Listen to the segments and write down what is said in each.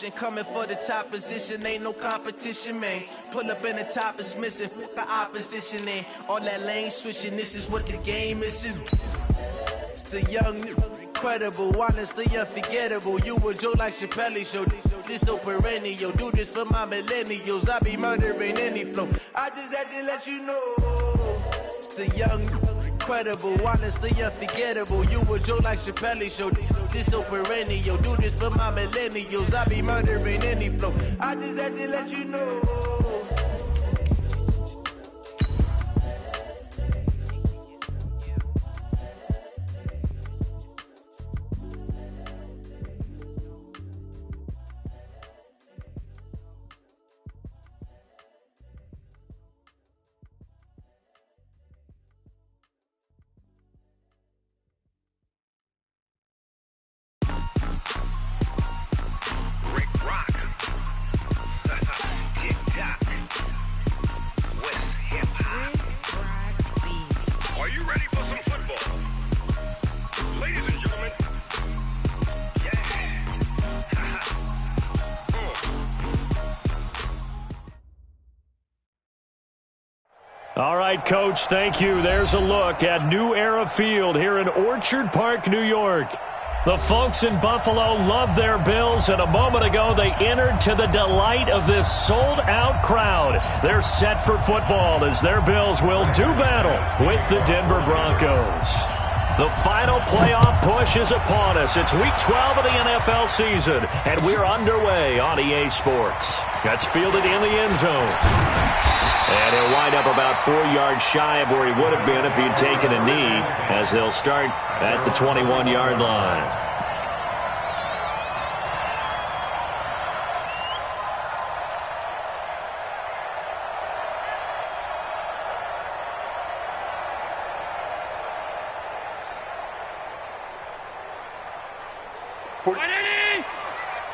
mission, coming for the top position. Ain't no competition, man. Pull up in the top is missing. Fuck the opposition, and all that lane switching. This is what the game is. It's the young, incredible, honestly unforgettable. You a Joe like Chappelle show. This so perennial. Do this for my millennials. I be murdering any flow. I just had to let you know. It's the young, incredible, honestly unforgettable. You a Joe like Chappelle show. This so perennial. Do this for my millennials. I be murdering any flow. I just had to let you know. All right, Coach, thank you. There's a look at New Era Field here in Orchard Park, New York. The folks in Buffalo love their Bills, and a moment ago they entered to the delight of this sold-out crowd. They're set for football as their Bills will do battle with the Denver Broncos. The final playoff push is upon us. It's Week 12 of the NFL season, and we're underway on EA Sports. That's fielded in the end zone. And he'll wind up about 4 yards shy of where he would have been if he'd taken a knee, as they'll start at the 21-yard line.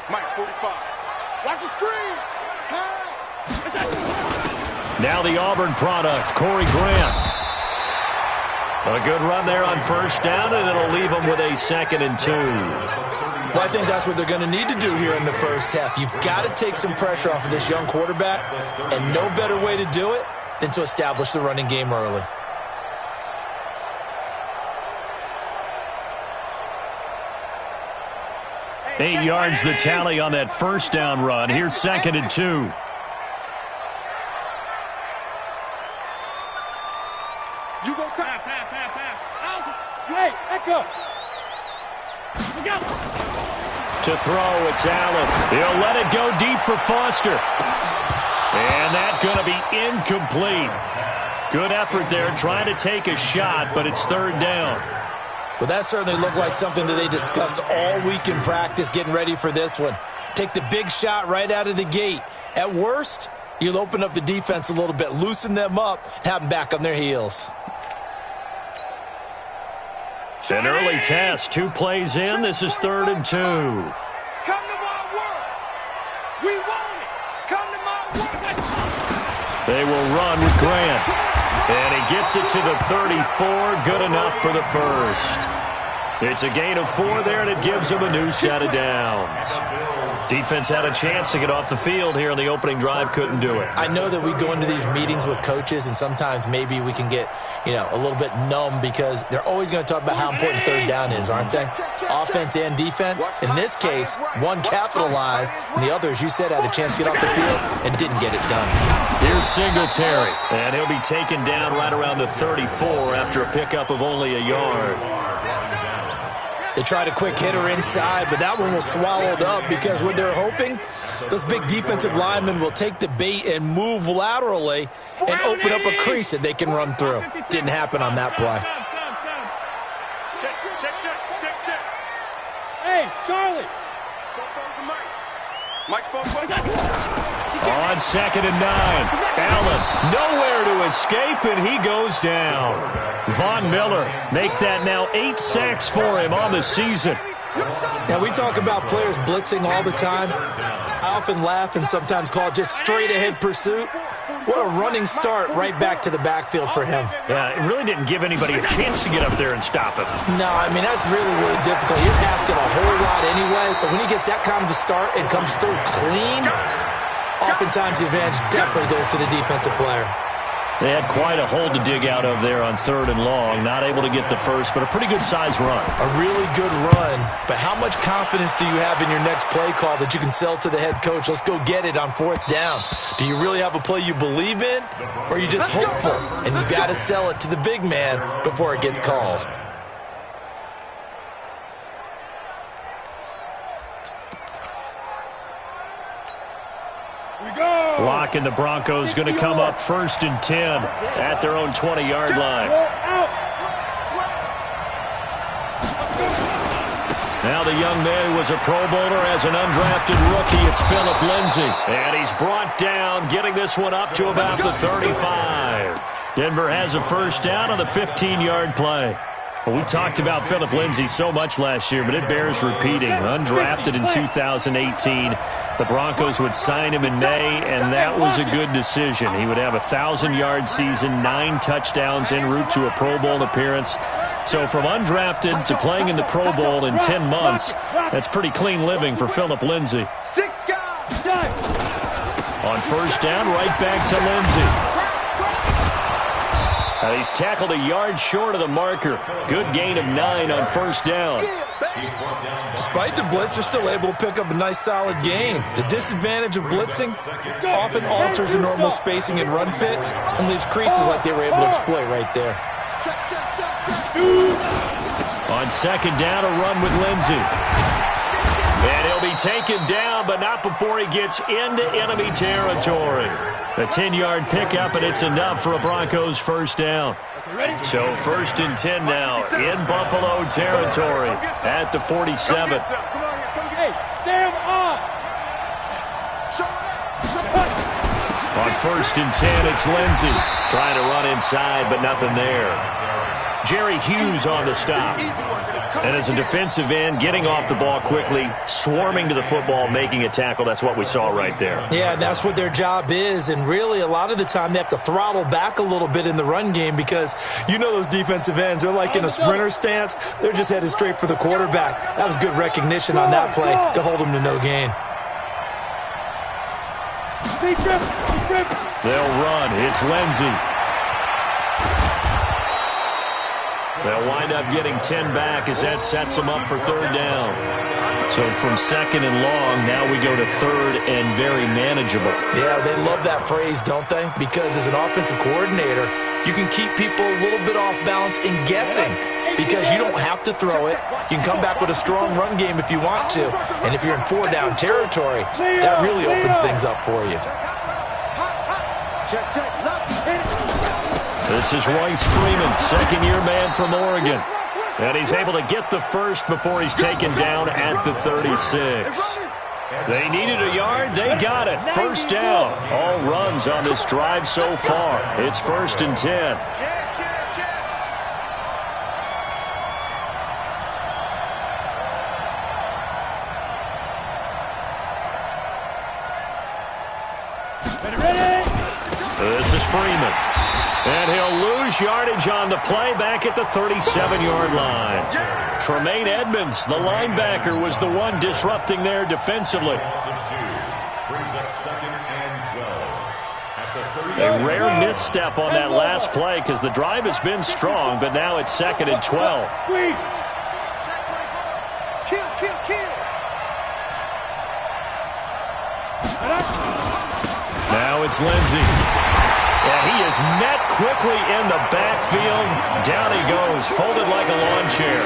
Mike, 45. Watch the screen. Pass. Now the Auburn product, Corey Grant. A good run there on first down, and it'll leave them with a 2nd and 2. Well, I think that's what they're going to need to do here in the first half. You've got to take some pressure off of this young quarterback, and no better way to do it than to establish the running game early. Eight yards the tally on that first down run. Here's 2nd and 2. You go time. Hey, echo. To throw, it's Allen. He'll let it go deep for Foster. And that's going to be incomplete. Good effort there, trying to take a shot, but it's 3rd down. Well, that certainly looked like something that they discussed all week in practice, getting ready for this one. Take the big shot right out of the gate. At worst, you'll open up the defense a little bit, loosen them up, have them back on their heels. An early test, 2 plays in. This is 3rd and 2. Come to my work. We want it. Come to my work. They will run with Grant. And he gets it to the 34. Good enough for the first. It's a gain of 4 there, and it gives them a new set of downs. Defense had a chance to get off the field here on the opening drive, couldn't do it. I know that we go into these meetings with coaches, and sometimes maybe we can get, a little bit numb because they're always going to talk about how important 3rd down is, aren't they? Offense and defense. In this case, one capitalized, and the other, as you said, had a chance to get off the field and didn't get it done. Here's Singletary, and he'll be taken down right around the 34 after a pickup of only a yard. They tried a quick hitter inside, but that one was swallowed up because what they're hoping, those big defensive linemen will take the bait and move laterally and open up a crease that they can run through. Didn't happen on that play. Check. Hey, Charlie. Mike's on 2nd and 9. Allen nowhere to escape, and he goes down. Von Miller make that now 8 sacks for him on the season. Now, we talk about players blitzing all the time. I often laugh and sometimes call it just straight-ahead pursuit. What a running start right back to the backfield for him. Yeah, it really didn't give anybody a chance to get up there and stop him. No, I mean, that's really, really difficult. You're asking a whole lot anyway, but when he gets that kind of a start and comes through clean, oftentimes the advantage definitely goes to the defensive player. They had quite a hole to dig out of there on 3rd and long. Not able to get the first, but a pretty good-sized run. A really good run, but how much confidence do you have in your next play call that you can sell to the head coach? Let's go get it on 4th down. Do you really have a play you believe in, or are you just hopeful? And you got to sell it to the big man before it gets called. Lock and the Broncos going to come up 1st and 10 at their own 20-yard line. Now the young man who was a Pro Bowler as an undrafted rookie. It's Philip Lindsay. And he's brought down, getting this one up to about the 35. Denver has a 1st down on the 15-yard play. Well, we talked about Philip Lindsay so much last year, but it bears repeating. Undrafted in 2018. The Broncos would sign him in May, and that was a good decision. He would have a 1,000-yard season, 9 touchdowns en route to a Pro Bowl appearance. So from undrafted to playing in the Pro Bowl in 10 months, that's pretty clean living for Philip Lindsay. On 1st down, right back to Lindsay. He's tackled a yard short of the marker. Good gain of 9 on 1st down. Despite the blitz, they're still able to pick up a nice solid gain. The disadvantage of blitzing often alters the normal spacing and run fits and leaves creases like they were able to exploit right there. On 2nd down, a run with Lindsay. And he'll be taken down, but not before he gets into enemy territory. A 10-yard pickup, and it's enough for a Broncos 1st down. So 1st and 10 now in Buffalo territory at the 47. On 1st and 10, it's Lindsay trying to run inside, but nothing there. Jerry Hughes on the stop. And as a defensive end, getting off the ball quickly, swarming to the football, making a tackle, that's what we saw right there. Yeah, that's what their job is. And really, a lot of the time, they have to throttle back a little bit in the run game because you know those defensive ends, they're like in a sprinter stance. They're just headed straight for the quarterback. That was good recognition on that play to hold them to no gain. They'll run. It's Lindsay. They'll wind up getting 10 back as that sets them up for 3rd down. So from 2nd and long, now we go to 3rd and very manageable. Yeah, they love that phrase, don't they? Because as an offensive coordinator, you can keep people a little bit off balance and guessing because you don't have to throw it. You can come back with a strong run game if you want to. And if you're in 4-down territory, that really opens things up for you. This is Royce Freeman, 2nd-year man from Oregon. And he's able to get the first before he's taken down at the 36. They needed a yard. They got it. 1st down. All runs on this drive so far. It's 1st and 10. This is Freeman. And he'll lose yardage on the play back at the 37-yard line. Tremaine Edmonds, the linebacker, was the one disrupting there defensively. A rare misstep on that last play because the drive has been strong, but now it's 2nd and 12. Now it's Lindsay. And he is met quickly in the backfield. Down he goes, folded like a lawn chair.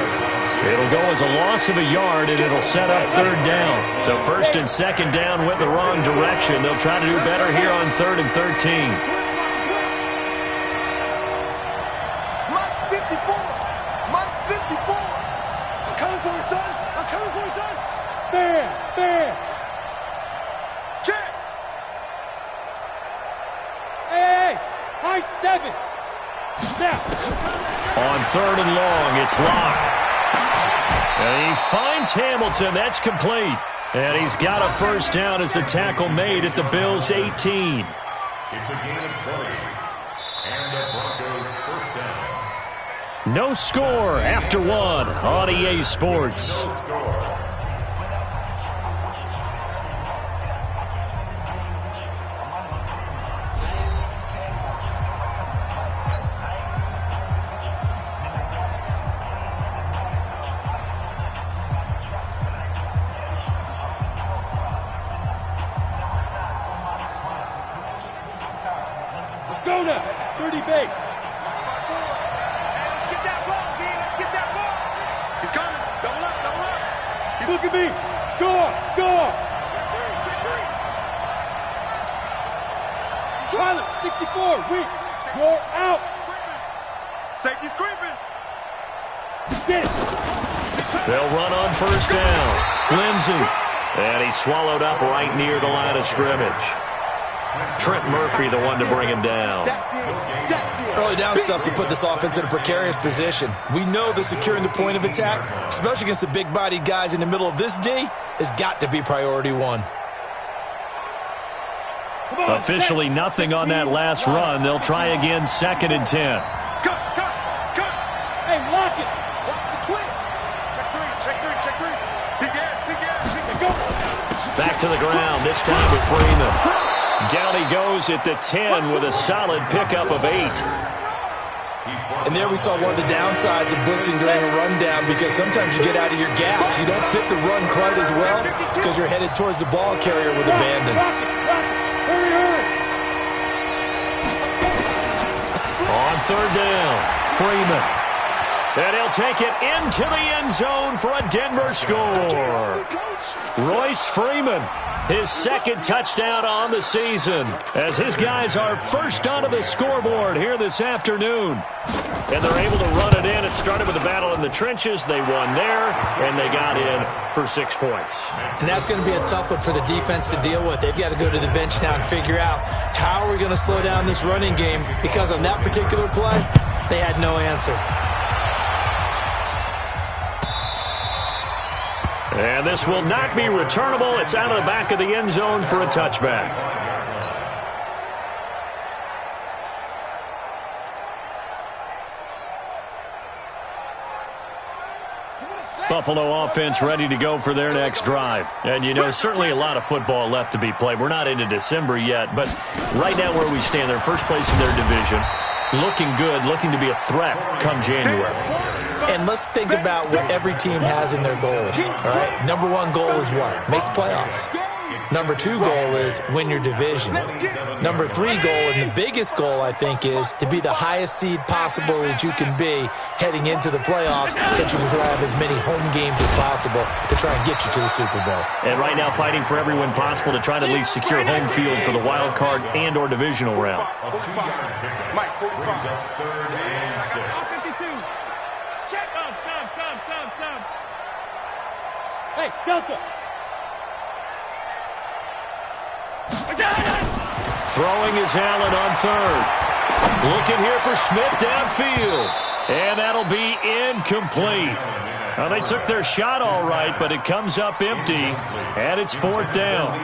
It'll go as a loss of a yard, and it'll set up 3rd down. So 1st and 2nd down went the wrong direction. They'll try to do better here on 3rd and 13. Mike 54. Mike 54. I'm coming for you, son. I'm coming for you, son. Fair. Check. Hey. High 7. Now. On 3rd and long, it's Locke. And he finds Hamilton. That's complete. And he's got a first down as the tackle made at the Bills' 18. It's a gain of 20. And the Broncos first down. No score after one on EA Sports. Go now. 30 base. Get that ball, D. Let's get that ball. He's coming. Double up, double up. He's looking at me. Go on, go on. Check three. Tyler, 64, weak. Score out. Safety's creeping. Get it. They'll run on first down. Lindsey. And he's swallowed up right near the line of scrimmage. Trent Murphy, the one to bring him down. Early down stuff to put this offense in a precarious position. We know that securing the point of attack, especially against the big-bodied guys in the middle of this D, has got to be priority one. Officially nothing on that last run. They'll try again, 2nd and 10. Cut. Hey, lock it. Watch the twins. Check three. Big ass. Go. Back to the ground, this time with Freeman. Down he goes at the 10 with a solid pickup of 8. And there we saw one of the downsides of blitzing during a rundown, because sometimes you get out of your gaps. You don't fit the run quite as well because you're headed towards the ball carrier with abandon. Hurry. On 3rd down, Freeman. And he'll take it into the end zone for a Denver score. Royce Freeman, his 2nd touchdown on the season, as his guys are first onto the scoreboard here this afternoon. And they're able to run it in. It started with a battle in the trenches. They won there, and they got in for 6 points. And that's going to be a tough one for the defense to deal with. They've got to go to the bench now and figure out how are we going to slow down this running game, because on that particular play, they had no answer. And this will not be returnable. It's out of the back of the end zone for a touchback. Buffalo offense ready to go for their next drive. And, you know, certainly a lot of football left to be played. We're not into December yet, but right now where we stand, they're first place in their division. Looking good, looking to be a threat come January. And let's think about what every team has in their goals. All right, number 1 goal is what? Make the playoffs. Number 2 goal is win your division. Number 3 goal, and the biggest goal, I think, is to be the highest seed possible that you can be heading into the playoffs, so that you can have as many home games as possible to try and get you to the Super Bowl. And right now fighting for every win possible to try to at least secure home field for the wild card and or divisional round. Mike, 45. Brings up 3rd and 6. 52. Check. Sub. Hey, Delta. Throwing is Allen on 3rd. Looking here for Smith downfield. And that'll be incomplete. Well, they took their shot all right, but it comes up empty, and it's 4th down.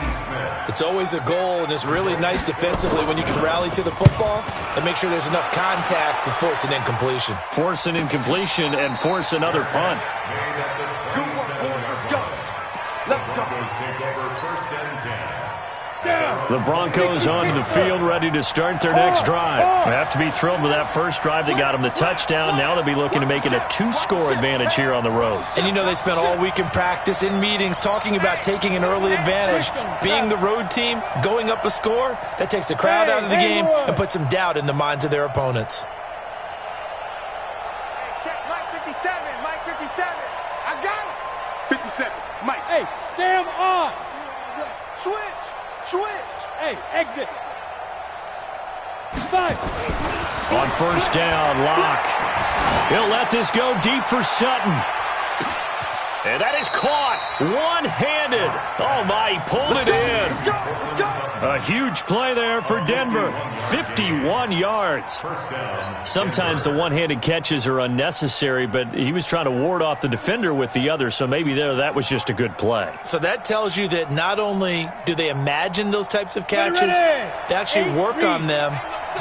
It's always a goal, and it's really nice defensively when you can rally to the football and make sure there's enough contact to force an incompletion. Force an incompletion and force another punt. Let's go. Take over 1st and 10. The Broncos onto the field, ready to start their next drive. They have to be thrilled with that first drive. They got them the touchdown. Now they'll be looking to make it a 2-score advantage here on the road. And you know they spent all week in practice, in meetings, talking about taking an early advantage. Being the road team, going up a score, that takes the crowd out of the game and puts some doubt in the minds of their opponents. Hey, check Mike 57. I got it. 57. Mike. Hey, Sam on. Switch. Hey, exit. 5. On first down, Locke. He'll let this go deep for Sutton. And that is caught one-handed. Oh, my, he pulled it in. Let's go. A huge play there for Denver. 51 yards. Sometimes the one-handed catches are unnecessary, but he was trying to ward off the defender with the other, so maybe that was just a good play. So that tells you that not only do they imagine those types of catches, they actually work on them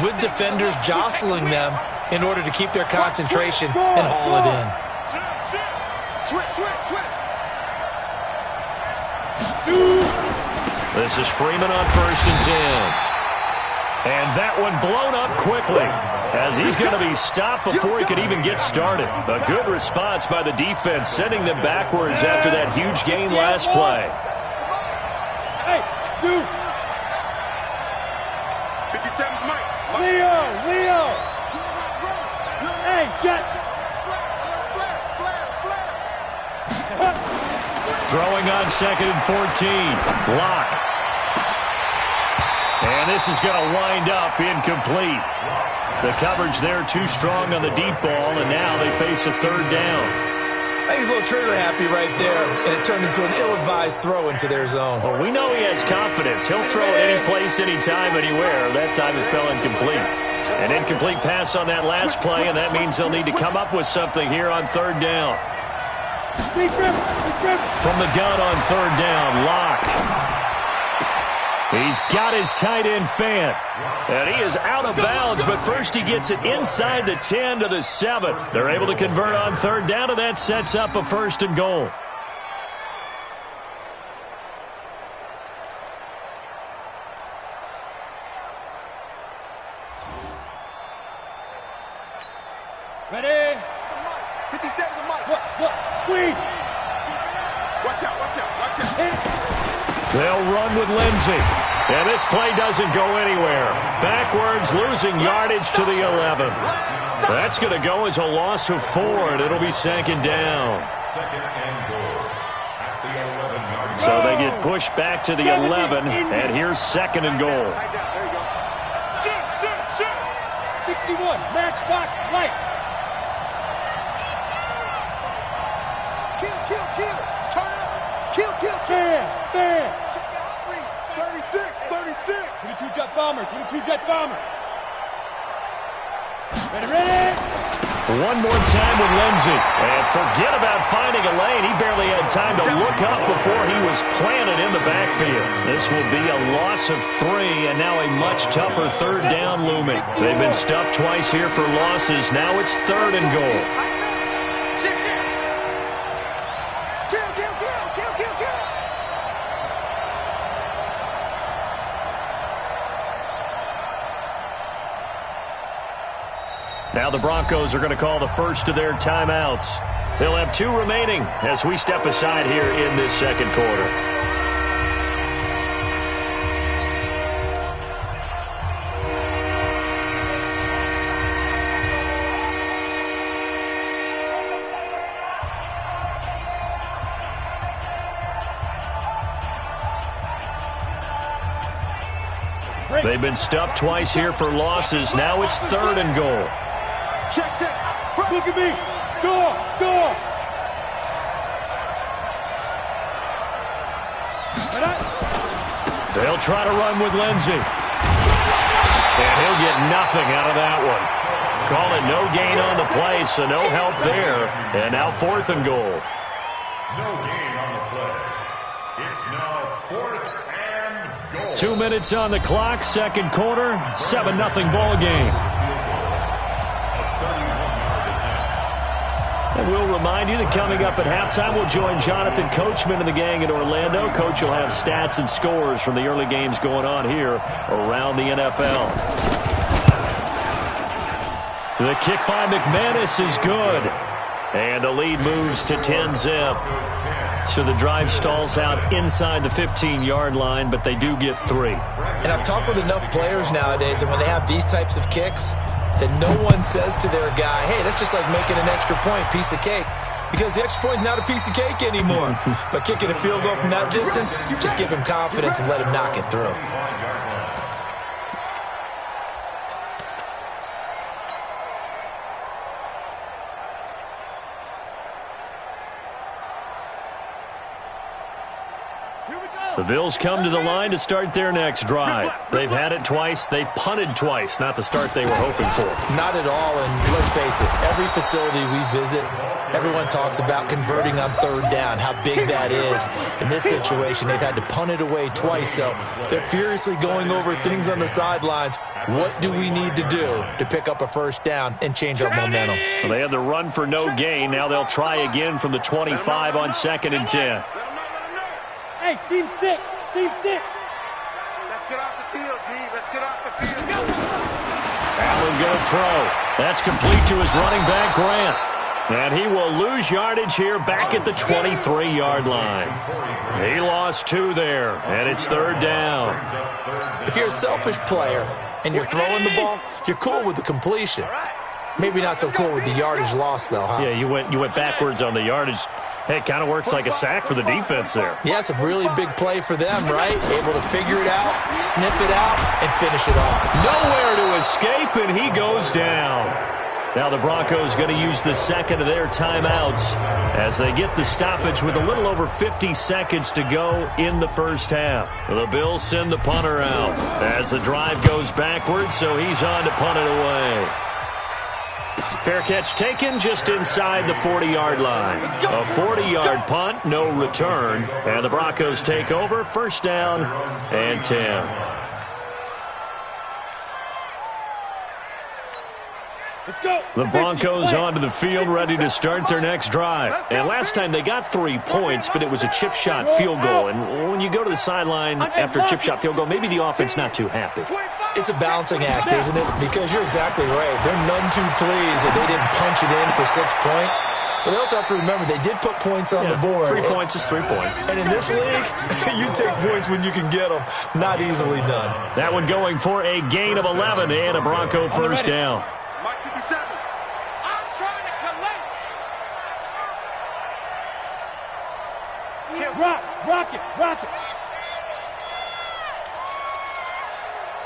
with defenders jostling them in order to keep their concentration and haul it in. This is Freeman on 1st and 10. And that one blown up quickly as he's going to be stopped before he could even get started. A good response by the defense, sending them backwards after that huge gain last play. Hey, dude. 57's Mike. Leo. Hey, Jet. Throwing on 2nd and 14. Lock. And this is going to wind up incomplete. The coverage there too strong on the deep ball, and now they face a 3rd down. I think he's a little trigger happy right there, and it turned into an ill-advised throw into their zone. Well, we know he has confidence. He'll throw it any place, anytime, anywhere. That time it fell incomplete. An incomplete pass on that last play, and that means they'll need to come up with something here on 3rd down. From the gun on 3rd down, Lock. He's got his tight end fan. And he is out of bounds, but first he gets it inside the 10 to the 7. They're able to convert on 3rd down, and that sets up a 1st and goal. Ready? 57's Mike. Look, squeeze. Watch out. They'll run with Lindsey. And this play doesn't go anywhere. Backwards, losing yardage to the 11. That's going to go as a loss of 4, and it'll be 2nd down. 2nd and goal at the 11-yard line. So they get pushed back to the 11, and here's 2nd and goal. There you go. Shoot. 61, matchbox lights. Kill. Turn up. Kill. Bam. 36. 22 jet bombers. Ready? One more time with Lindsey. And forget about finding a lane. He barely had time to look up before he was planted in the backfield. This will be a loss of 3, and now a much tougher 3rd down looming. They've been stuffed twice here for losses. Now it's 3rd and goal. Now the Broncos are going to call the first of their timeouts. They'll have 2 remaining as we step aside here in this 2nd quarter. They've been stuffed twice here for losses. Now it's 3rd and goal. Check. Look at me. Door. They'll try to run with Lindsey. And he'll get nothing out of that one. Call it no gain on the play, so no help there. And now 4th and goal. No gain on the play. It's now 4th and goal. 2 minutes on the clock, 2nd quarter, 7-0 ball game. And we'll remind you that coming up at halftime, we'll join Jonathan Coachman and the gang in Orlando. Coach will have stats and scores from the early games going on here around the NFL. The kick by McManus is good. And the lead moves to 10-zip. So the drive stalls out inside the 15-yard line, but they do get 3. And I've talked with enough players nowadays, and when they have these types of kicks, that no one says to their guy, hey, that's just like making an extra point, piece of cake. Because the extra point is not a piece of cake anymore. But kicking a field goal from that distance, just give him confidence and let him knock it through. Here we go. The Bills come to the line to start their next drive. They've had it twice. They've punted twice. Not the start they were hoping for. Not at all, and let's face it, every facility we visit, everyone talks about converting on third down, how big that is. In this situation, they've had to punt it away twice, so they're furiously going over things on the sidelines. What do we need to do to pick up a first down and change our momentum? Well, they had the run for no gain. Now they'll try again from the 25 on 2nd and 10. Hey, seam 6. Seam 6. Let's get off the field, D. Let's get off the field. Allen going to throw. That's complete to his running back, Grant. And he will lose yardage here back at the 23-yard line. He lost 2 there, and it's 3rd down. If you're a selfish player and you're throwing the ball, you're cool with the completion. Maybe not so cool with the yardage loss, though, huh? Yeah, you went backwards on the yardage. Hey, it kind of works like a sack for the defense there. Yeah, it's a really big play for them, right? Able to figure it out, sniff it out, and finish it off. Nowhere to escape, and he goes down. Now the Broncos going to use the second of their timeouts as they get the stoppage with a little over 50 seconds to go in the first half. The Bills send the punter out as the drive goes backwards, so he's on to punt it away. Fair catch taken just inside the 40-yard line. A 40-yard punt, no return. And the Broncos take over, 1st down and 10. The Broncos onto the field ready to start their next drive. And last time they got 3 points, but it was a chip shot field goal. And when you go to the sideline after a chip shot field goal, maybe the offense not too happy. It's a balancing act, isn't it? Because you're exactly right. They're none too pleased that they didn't punch it in for 6 points. But they also have to remember they did put points on the board. 3 points is 3 points. And in this league, you take points when you can get them. Not easily done. That one going for a gain of 11 and a Bronco 1st down. Mike 57. I'm trying to collect. Rock it.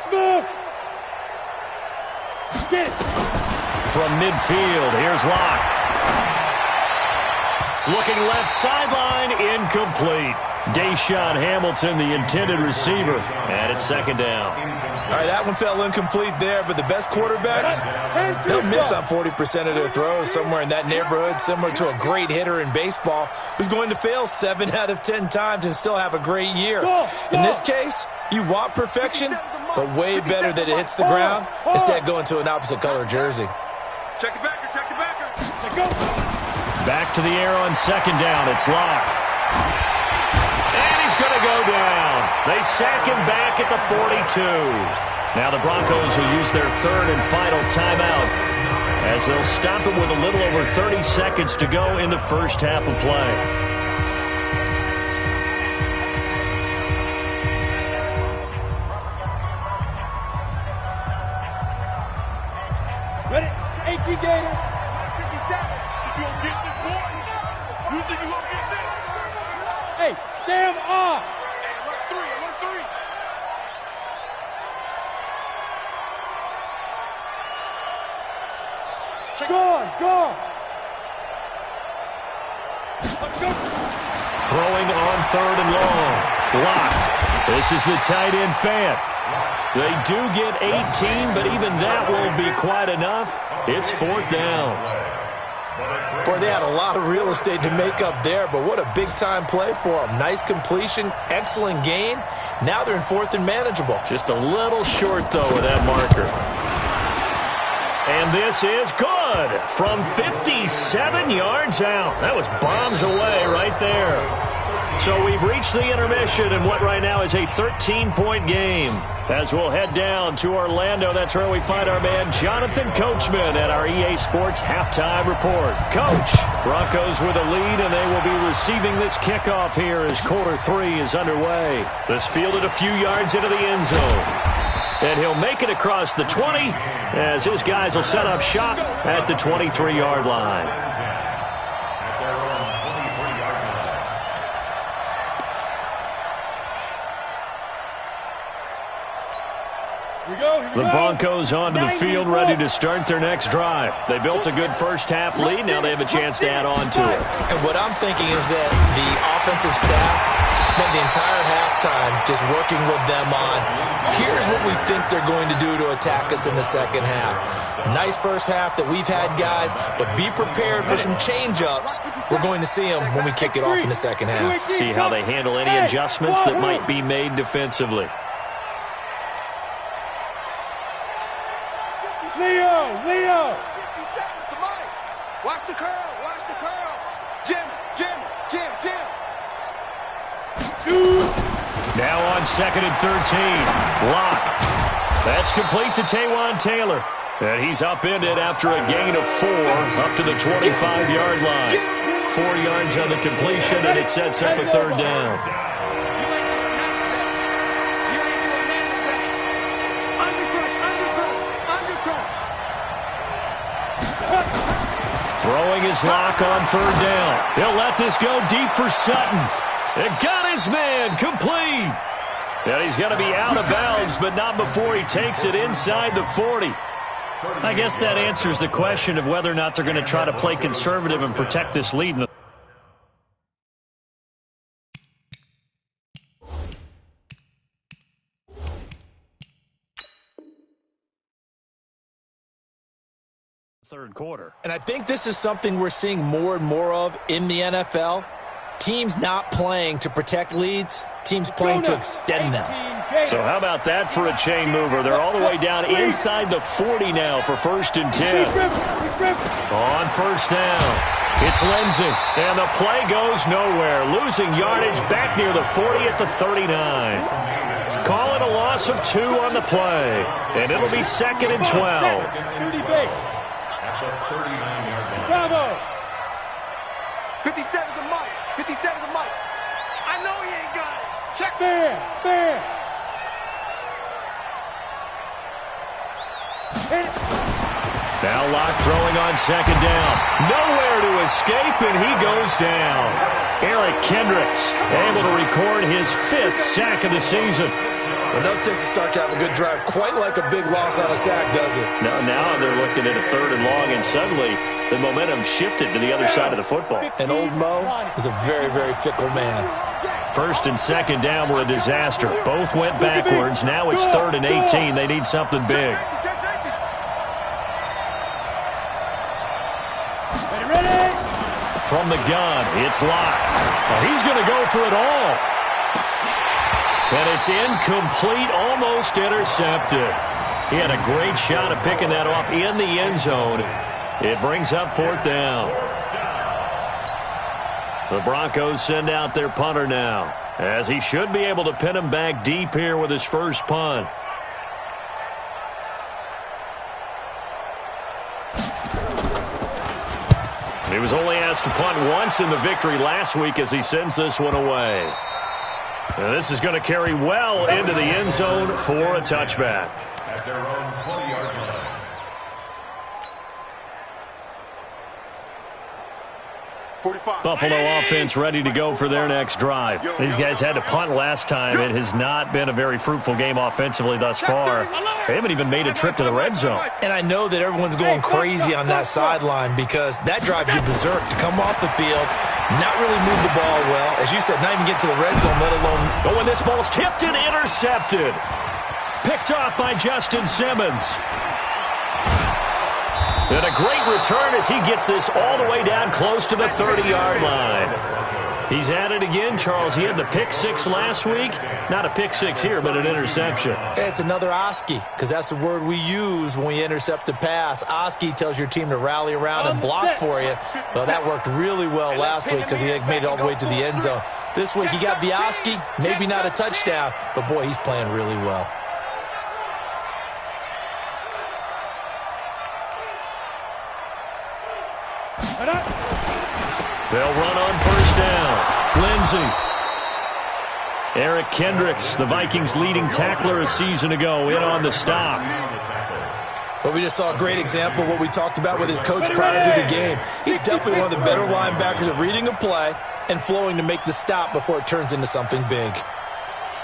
Smooth. Get it. From midfield, here's Locke. Looking left sideline, incomplete. Deshaun Hamilton, the intended receiver, and it's 2nd down. All right, that one fell incomplete there, but the best quarterbacks, they'll miss on 40% of their throws, somewhere in that neighborhood, similar to a great hitter in baseball who's going to fail 7 out of 10 times and still have a great year. In this case, you want perfection, but way better that it hits the ground instead going to an opposite color jersey. Check the backer. Let's go. Back to the air on 2nd down. It's Locke. And he's going to go down. They sack him back at the 42. Now the Broncos will use their 3rd and final timeout as they'll stop it with a little over 30 seconds to go in the first half of play. Ready? 18 Gator. 57. You gonna get this, boy? You think you gonna get this? Hey, Sam off. Hey, alert 3. Go. Throwing on 3rd and long. Locke. This is the tight end Fant. They do get 18, but even that won't be quite enough. It's 4th down. Boy, they had a lot of real estate to make up there, but what a big-time play for them. Nice completion, excellent gain. Now they're in 4th and manageable. Just a little short, though, with that marker. And this is good from 57 yards out. That was bombs away right there. So we've reached the intermission in what right now is a 13-point game. As we'll head down to Orlando, that's where we find our man Jonathan Coachman at our EA Sports Halftime Report. Coach, Broncos with a lead, and they will be receiving this kickoff here as quarter 3 is underway. This fielded a few yards into the end zone. And he'll make it across the 20 as his guys will set up shop at the 23-yard line. The Broncos onto the field ready to start their next drive. They built a good first half lead. Now they have a chance to add on to it. And what I'm thinking is that the offensive staff spent the entire halftime just working with them on, here's what we think they're going to do to attack us in the second half. Nice first half that we've had, guys, but be prepared for some change-ups. We're going to see them when we kick it off in the second half. See how they handle any adjustments that might be made defensively. Leo! 50 seconds to Mike. Watch the curl. Watch the curls. Jim. Now on 2nd and 13. Lock. That's complete to Taywan Taylor. And he's upended after a gain of 4 up to the 25-yard line. 4 yards on the completion, and it sets up a third down. Throwing his Lock on third down. He'll let this go deep for Sutton. It got his man complete. And he's going to be out of bounds, but not before he takes it inside the 40. I guess that answers the question of whether or not they're going to try to play conservative and protect this lead in the third quarter. And I think this is something we're seeing more and more of in the NFL. Teams not playing to protect leads, teams playing to extend them. So how about that for a chain mover? They're all the way down inside the 40 now for 1st and 10. On first down, it's Lindsey, and the play goes nowhere. Losing yardage back near the 40 at the 39. Call it a loss of 2 on the play, and it'll be 2nd and 12. At the 39-yard line. Bravo! 57 to Mike. 57 to Mike. I know he ain't got it. Check. Fair. Now Lock throwing on 2nd down. Nowhere to escape, and he goes down. Eric Kendricks able to record his 5th sack of the season. Well, no takes to start to have a good drive, quite like a big loss on a sack, does it? Now they're looking at a 3rd and long, and suddenly the momentum shifted to the other side of the football. And old Mo is a very, very fickle man. 1st and 2nd down were a disaster. Both went backwards. Now it's 3rd and 18. They need something big. Ready? From the gun, it's Lock. Well, he's going to go for it all. And it's incomplete, almost intercepted. He had a great shot at picking that off in the end zone. It brings up 4th down. The Broncos send out their punter now, as he should be able to pin him back deep here with his first punt. He was only asked to punt once in the victory last week as he sends this one away. And this is going to carry well into the end zone for a touchback. At their own 20-yard line. Buffalo offense ready to go for their next drive. These guys had to punt last time. It has not been a very fruitful game offensively thus far. They haven't even made a trip to the red zone. And I know that everyone's going crazy on that sideline because that drives you berserk to come off the field, not really move the ball well. As you said, not even get to the red zone, let alone... Oh, and this ball's tipped and intercepted. Picked off by Justin Simmons. And a great return as he gets this all the way down close to the 30-yard line. He's at it again, Charles. He had the pick 6 last week. Not a pick 6 here, but an interception. It's another Oski, because that's the word we use when we intercept a pass. Oski tells your team to rally around and block for you. Well, that worked really well last week because he made it all the way to the end zone. This week he got the Oski, maybe not a touchdown, but boy, he's playing really well. They'll run on first down. Lindsey. Eric Kendricks, the Vikings' leading tackler a season ago, in on the stop. But we just saw a great example of what we talked about with his coach prior to the game. He's definitely one of the better linebackers at reading a play and flowing to make the stop before it turns into something big.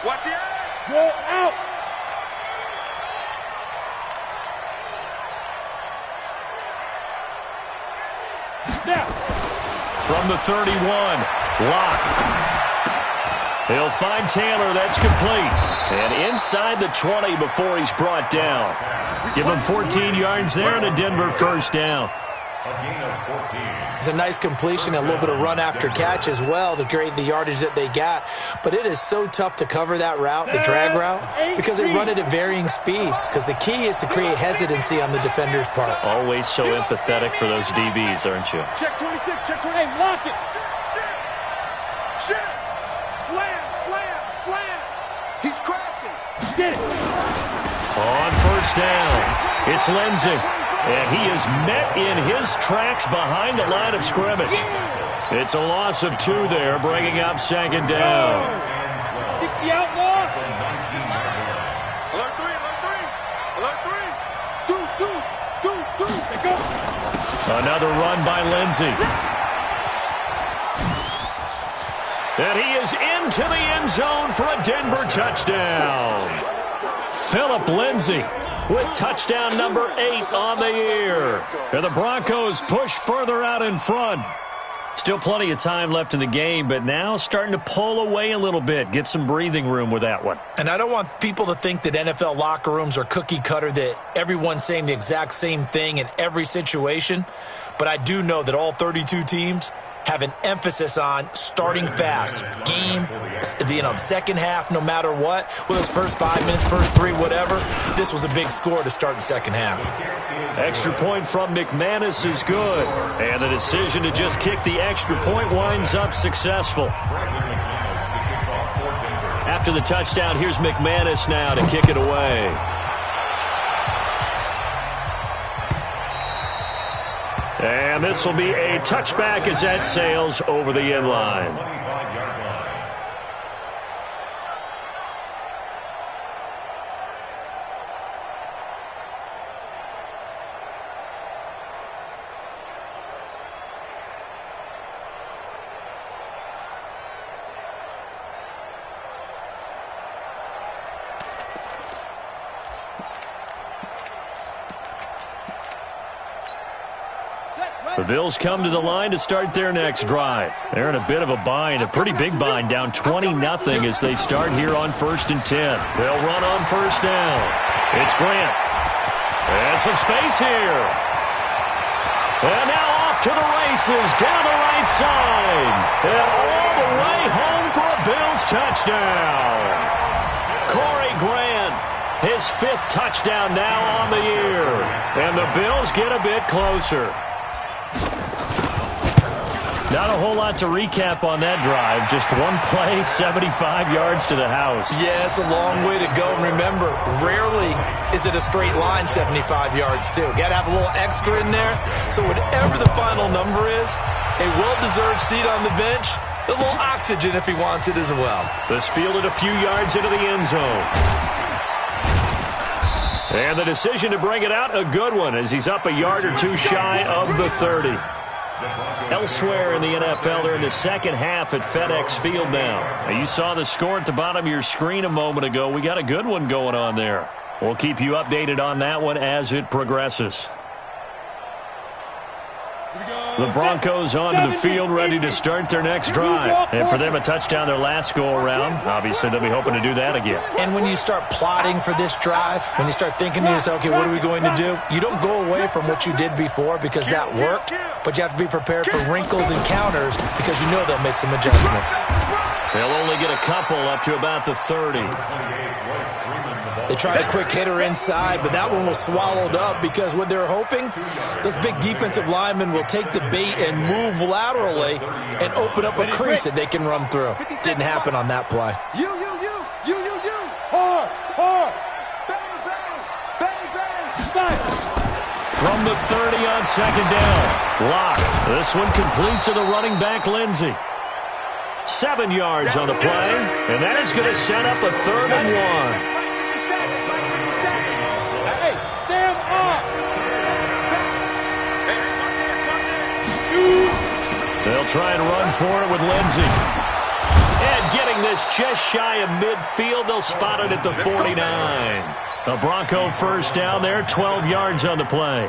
Watch the eye. Go out. From the 31, Lock. He'll find Taylor. That's complete. And inside the 20 before he's brought down. Give him 14 yards there and a Denver first down. It's a nice completion, a little bit of run after catch as well to create the yardage that they got. But it is so tough to cover that route, the drag route, because they run it at varying speeds. Because the key is to create hesitancy on the defender's part. Always so empathetic for those DBs, aren't you? Check 26, check 28, lock it. Check. Slam, slam, slam. He's crashing. Get it. On first down, it's Lindsey. And he is met in his tracks behind the line of scrimmage. It's a loss of 2 there, bringing up second down. 60 outlaw. Alert 3, alert 3. Alert 3. Deuce. They go. Another run by Lindsey. And he is into the end zone for a Denver touchdown. Phillip Lindsey with touchdown number 8 on the year. And the Broncos push further out in front. Still plenty of time left in the game, but now starting to pull away a little bit. Get some breathing room with that one. And I don't want people to think that NFL locker rooms are cookie cutter, that everyone's saying the exact same thing in every situation. But I do know that all 32 teams have an emphasis on starting fast. Game, second half, no matter what. Whether it's first 5 minutes, first 3, whatever. This was a big score to start the second half. Extra point from McManus is good. And the decision to just kick the extra point winds up successful. After the touchdown, here's McManus now to kick it away. And this will be a touchback as that sails over the end line. The Bills come to the line to start their next drive. They're in a bit of a bind, a pretty big bind, down 20-0 as they start here on 1st and 10. They'll run on first down. It's Grant. And some space here. And now off to the races, down the right side. And all the way home for a Bills touchdown. Corey Grant, his 5th touchdown now on the year. And the Bills get a bit closer. Not a whole lot to recap on that drive. Just one play, 75 yards to the house. Yeah, it's a long way to go. And remember, rarely is it a straight line 75 yards, too. Got to have a little extra in there. So whatever the final number is, a well-deserved seat on the bench, a little oxygen if he wants it as well. This fielded a few yards into the end zone. And the decision to bring it out, a good one, as he's up a yard or two shy of the 30. Elsewhere in the NFL, they're in the second half at FedEx Field now. You saw the score at the bottom of your screen a moment ago. We got a good one going on there. We'll keep you updated on that one as it progresses. The Broncos onto the field, ready to start their next drive. And for them, a touchdown their last go-around. Obviously, they'll be hoping to do that again. And when you start plotting for this drive, when you start thinking to yourself, okay, what are we going to do? You don't go away from what you did before because that worked, but you have to be prepared for wrinkles and counters because you know they'll make some adjustments. They'll only get a couple up to about the 30. They tried a quick hitter inside, but that one was swallowed up because what they're hoping, those big defensive linemen will take the bait and move laterally and open up a crease that they can run through. Didn't happen on that play. You. Hard. Bang. From the 30 on second down. Lock. This one complete to the running back, Lindsey. 7 yards on the play, and that is going to set up a 3rd and 1. Stand off. They'll try and run for it with Lindsey. And getting this just shy of midfield, they'll spot it at the 49. A Bronco first down there, 12 yards on the play.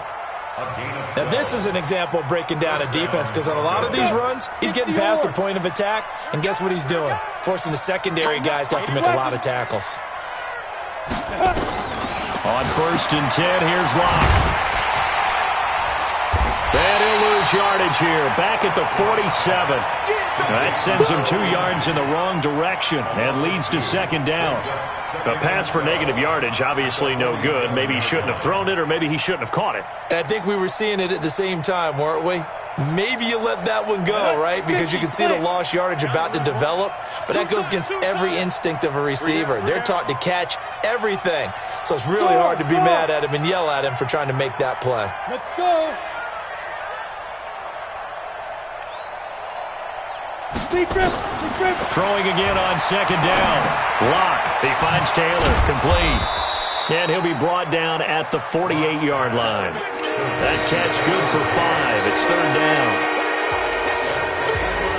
Now, this is an example of breaking down a defense because on a lot of these runs, he's getting past the point of attack, and guess what he's doing? Forcing the secondary guys to have to make a lot of tackles. On 1st and 10, here's Locke. And he'll lose yardage here, back at the 47. That sends him 2 yards in the wrong direction and leads to 2nd down. A pass for negative yardage, obviously no good. Maybe he shouldn't have thrown it, or maybe he shouldn't have caught it. I think we were seeing it at the same time, weren't we? Maybe you let that one go, right? Because you can see the lost yardage about to develop. But that goes against every instinct of a receiver. They're taught to catch everything. So it's really hard to be mad at him and yell at him for trying to make that play. Let's go. Throwing again on 2nd down. Locke, he finds Taylor, complete. And he'll be brought down at the 48-yard line. That catch good for 5. It's 3rd down.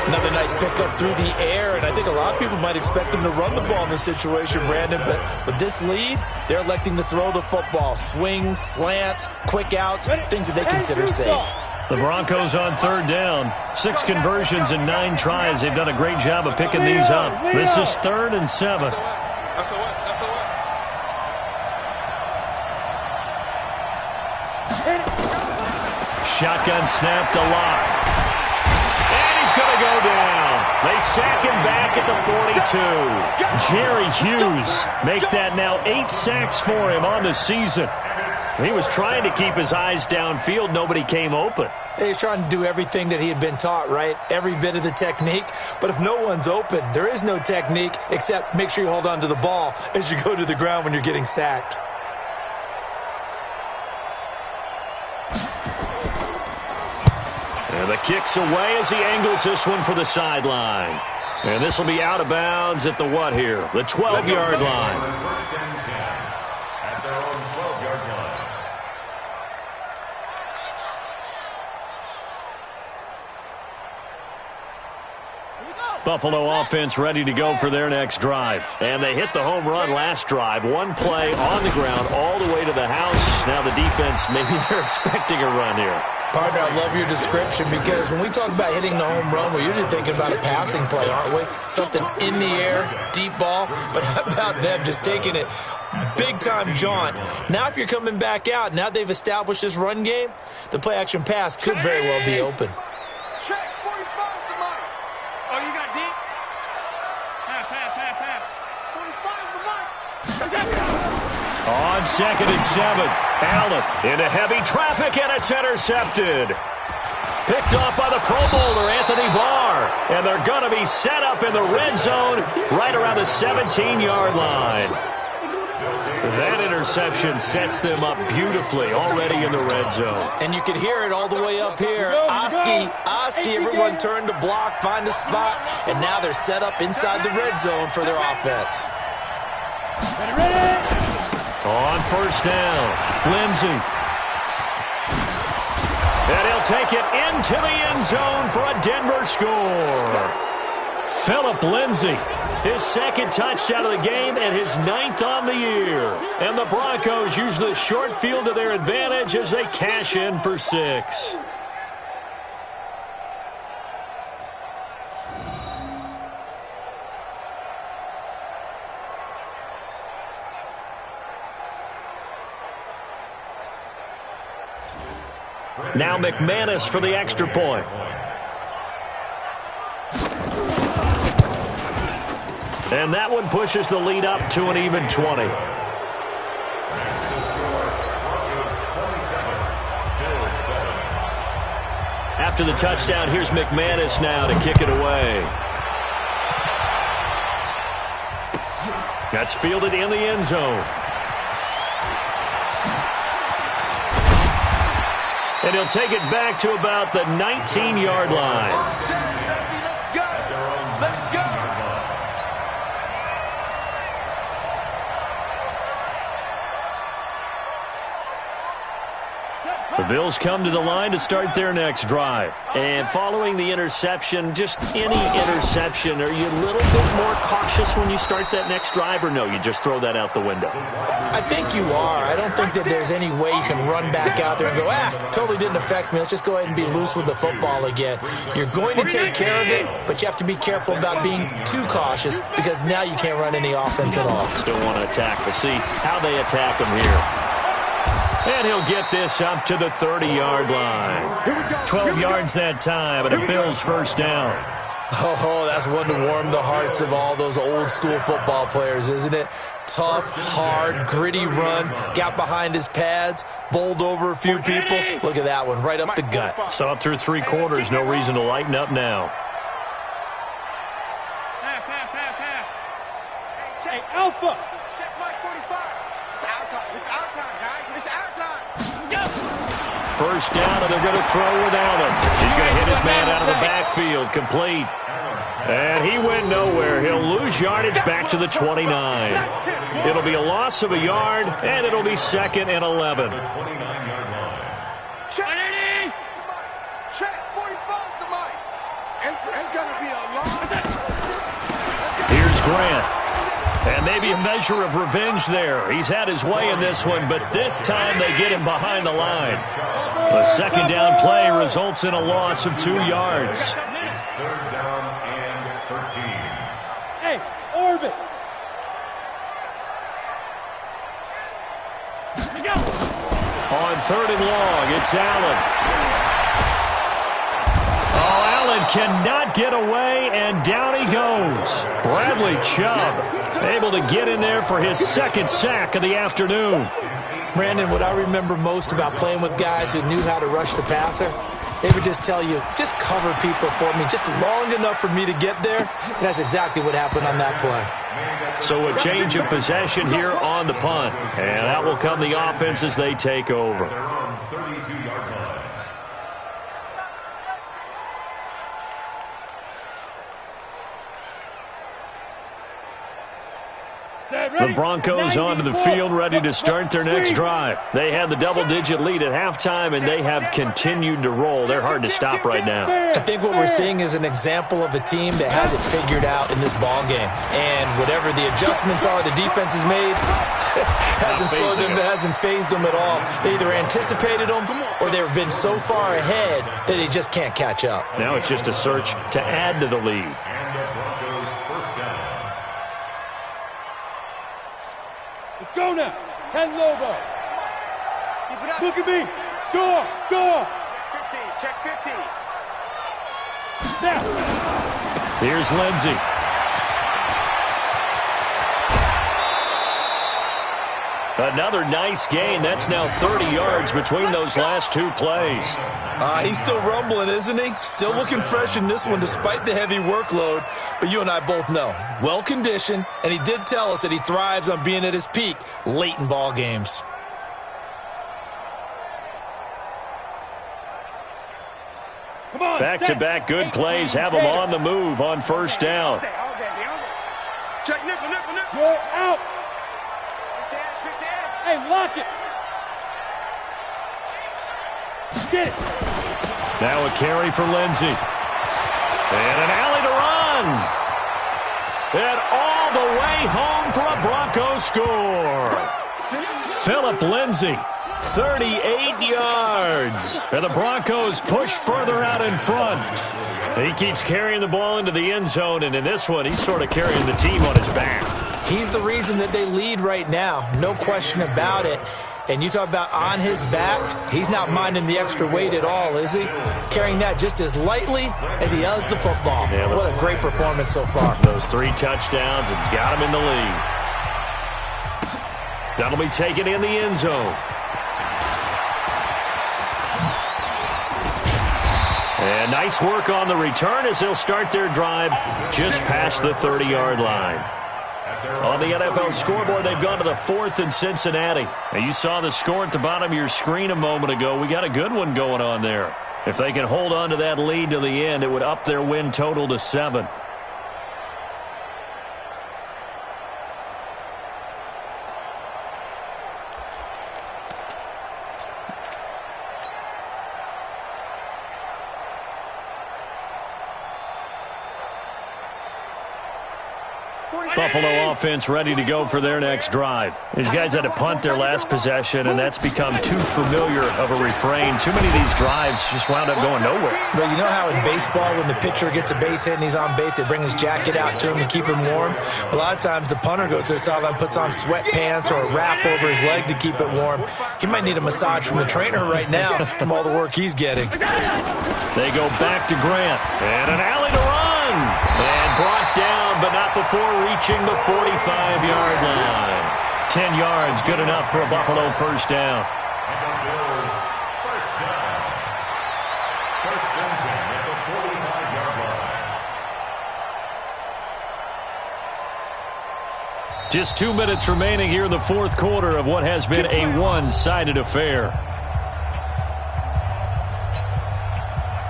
Another nice pickup through the air, and I think a lot of people might expect him to run the ball in this situation, Brandon, but with this lead, they're electing to throw the football. Swings, slants, quick outs, things that they consider safe. The Broncos on 3rd down. 6 conversions and 9 tries. They've done a great job of picking these up. This is 3rd and 7. Shotgun snap to Locke. And he's going to go down. They sack him back at the 42. Jerry Hughes make that now 8 sacks for him on the season. He was trying to keep his eyes downfield. Nobody came open. He's trying to do everything that he had been taught, right? Every bit of the technique. But if no one's open, there is no technique except make sure you hold on to the ball as you go to the ground when you're getting sacked. And the kick's away as he angles this one for the sideline. And this will be out of bounds at the what here? The 12-yard line. Buffalo offense ready to go for their next drive. And they hit the home run last drive. One play on the ground all the way to the house. Now the defense, maybe they're expecting a run here. Partner, I love your description because when we talk about hitting the home run, we're usually thinking about a passing play, aren't we? Something in the air, deep ball. But how about them just taking it big-time jaunt? Now if you're coming back out, now they've established this run game, the play-action pass could very well be open. Check, 45 is the mic. Oh, you got deep? Half. 45 is the mic. On 2nd and 7, Allen into heavy traffic, and it's intercepted. Picked off by the Pro Bowler, Anthony Barr. And they're going to be set up in the red zone right around the 17-yard line. That interception sets them up beautifully already in the red zone. And you can hear it all the way up here. Oski, everyone turned to block, find a spot, and now they're set up inside the red zone for their offense. On 1st down, Lindsey. And he'll take it into the end zone for a Denver score. Phillip Lindsay, his 2nd touchdown of the game and his 9th on the year. And the Broncos use the short field to their advantage as they cash in for 6. Now McManus for the extra point. And that one pushes the lead up to an even 20. After the touchdown, here's McManus now to kick it away. That's fielded in the end zone. And he'll take it back to about the 19-yard line. Let's go. Set. The Bills come to the line to start their next drive. And following the interception, just any interception, are you a little bit more cautious when you start that next drive, or no, you just throw that out the window? I think you are. I don't think that there's any way you can run back out there and go, totally didn't affect me. Let's just go ahead and be loose with the football again. You're going to take care of it, but you have to be careful about being too cautious because now you can't run any offense at all. Still want to attack. We'll see how they attack him here. And he'll get this up to the 30-yard line. 12 yards that time, and a Bills first down. Oh, that's one to warm the hearts of all those old-school football players, isn't it? Tough, hard, gritty run, got behind his pads, bowled over a few people. Look at that one, right up the gut. So up through 3 quarters, no reason to lighten up now. Hey, Alpha! Check Mike 45. It's our time. It's our time, guys. It's our time. First down, and they're going to throw with Allen. He's going to hit his man out of the backfield, complete. And he went nowhere. He'll lose yardage back to the 29. It'll be a loss of a yard, and it'll be 2nd and 11. Check 45 to Mike. It's going to be a long. Here's Grant. And maybe a measure of revenge there. He's had his way in this one, but this time they get him behind the line. The second down play results in a loss of 2 yards. 3rd down and 13. Hey, Orbit! On 3rd and long, it's Allen. Oh, Allen cannot get away, and down he goes. Bradley Chubb able to get in there for his 2nd sack of the afternoon. Brandon, what I remember most about playing with guys who knew how to rush the passer, they would just tell you, just cover people for me, just long enough for me to get there. And that's exactly what happened on that play. So a change of possession here on the punt. And that will come the offense as they take over. They're on 32-yard line. The Broncos onto the field, ready to start their next drive. They had the double-digit lead at halftime, and they have continued to roll. They're hard to stop right now. I think what we're seeing is an example of a team that has it figured out in this ball game. And whatever the adjustments are the defense has made, hasn't phased them at all. They either anticipated them or they've been so far ahead that they just can't catch up. Now it's just a search to add to the lead. And the Broncos first down. Let's go now. 10 Lobo. Keep it up. Look at me. Door. 15. Check 15. Now. Here's Lindsey. Another nice gain. That's now 30 yards between those last 2 plays. He's still rumbling, isn't he? Still looking fresh in this one despite the heavy workload. But you and I both know, well-conditioned, and he did tell us that he thrives on being at his peak late in ball games. Back-to-back good plays have him on the move on first down. Check nickel. You're out. Hey, lock it. Get it. Now a carry for Lindsey. And an alley to run. And all the way home for a Broncos score. Phillip Lindsey, 38 yards. And the Broncos push further out in front. He keeps carrying the ball into the end zone, and in this one, he's sort of carrying the team on his back. He's the reason that they lead right now, no question about it. And you talk about on his back, he's not minding the extra weight at all, is he? Carrying that just as lightly as he does the football. Yeah, what a great performance so far. Those 3 touchdowns, it's got him in the lead. That'll be taken in the end zone. And nice work on the return as they'll start their drive just past the 30-yard line. On the NFL scoreboard, they've gone to the 4th in Cincinnati. And you saw the score at the bottom of your screen a moment ago. We got a good one going on there. If they can hold on to that lead to the end, it would up their win total to 7. Buffalo offense ready to go for their next drive. These guys had to punt their last possession, and that's become too familiar of a refrain. Too many of these drives just wound up going nowhere. But you know how in baseball, when the pitcher gets a base hit and he's on base, they bring his jacket out to him to keep him warm? A lot of times the punter goes to the sideline, puts on sweatpants or a wrap over his leg to keep it warm. He might need a massage from the trainer right now from all the work he's getting. They go back to Grant, and an alley to run. And brought down, but not before reaching the 45-yard line. 10 yards, good enough for a Buffalo first down. And the Bills first down. First and 10 at the 45-yard line. Just 2 minutes remaining here in the fourth quarter of what has been a one-sided affair.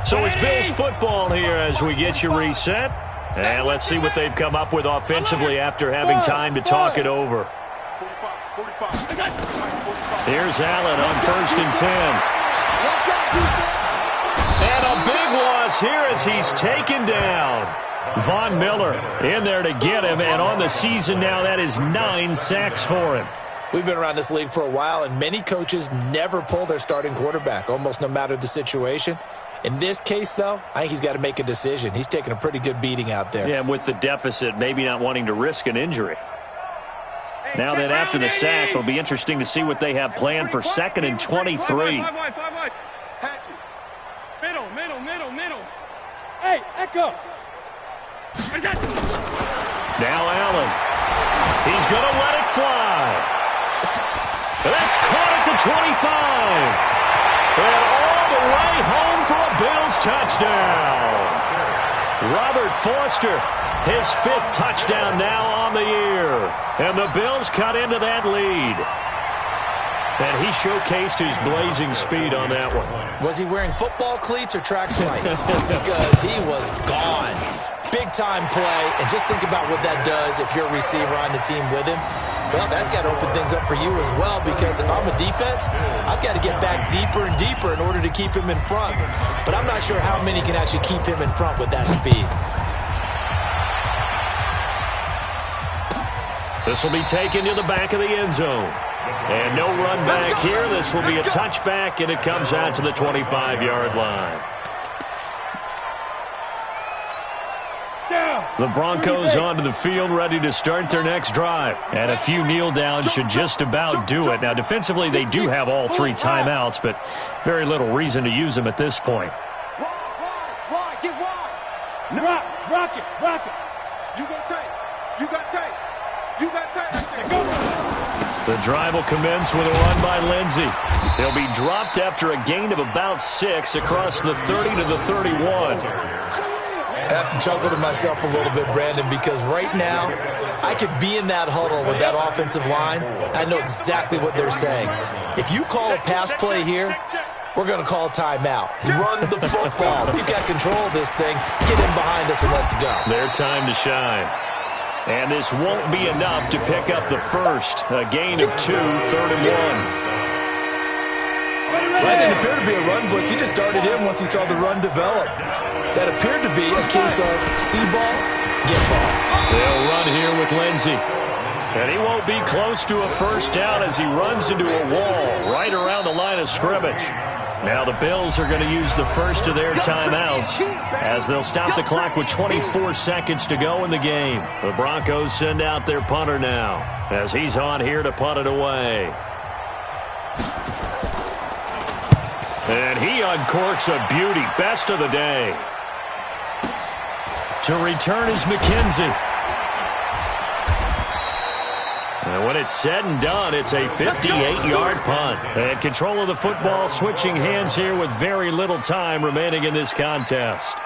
So it's Bills football here as we get you reset. And let's see what they've come up with offensively after having time to talk it over. Here's Allen on 1st and 10. And a big loss here as he's taken down. Von Miller in there to get him, and on the season now, that is 9 sacks for him. We've been around this league for a while, and many coaches never pull their starting quarterback, almost no matter the situation. In this case, though, I think he's got to make a decision. He's taking a pretty good beating out there. Yeah, with the deficit, maybe not wanting to risk an injury. Now that after the sack, it'll be interesting to see what they have planned for 2nd and 23. Middle. Hey, Echo. Now Allen. He's going to let it fly. That's caught at the 25. And all the way home for a Bills touchdown. Robert Foster, his 5th touchdown now on the year. And the Bills cut into that lead. And he showcased his blazing speed on that one. Was he wearing football cleats or track spikes? Because he was gone. Big-time play, and just think about what that does if you're a receiver on the team with him. Well, that's got to open things up for you as well, because if I'm a defense, I've got to get back deeper and deeper in order to keep him in front. But I'm not sure how many can actually keep him in front with that speed. This will be taken to the back of the end zone. And no run back here. This will be a touchback, and it comes out to the 25-yard line. The Broncos onto the field, ready to start their next drive. And a few kneel downs should just about do it. Now, defensively, they do have all 3 timeouts, but very little reason to use them at this point. Wide, get wide. Rock it. You got tape. The drive will commence with a run by Lindsey. He'll be dropped after a gain of about 6 across the 30 to the 31. I have to chuckle to myself a little bit, Brandon, because right now I could be in that huddle with that offensive line. I know exactly what they're saying. If you call a pass play here, we're going to call a timeout. Run the football. We've got control of this thing. Get in behind us and let's go. Their time to shine. And this won't be enough to pick up the first. A gain of 2, 3rd and 1. That didn't appear to be a run blitz. He just darted in once he saw the run develop. That appeared to be a case of see ball, get ball. They'll run here with Lindsey. And he won't be close to a first down as he runs into a wall right around the line of scrimmage. Now the Bills are going to use the first of their timeouts as they'll stop the clock with 24 seconds to go in the game. The Broncos send out their punter now as he's on here to punt it away. And he uncorks a beauty. Best of the day. To return is McKenzie. And when it's said and done, it's a 58-yard punt. And control of the football switching hands here with very little time remaining in this contest.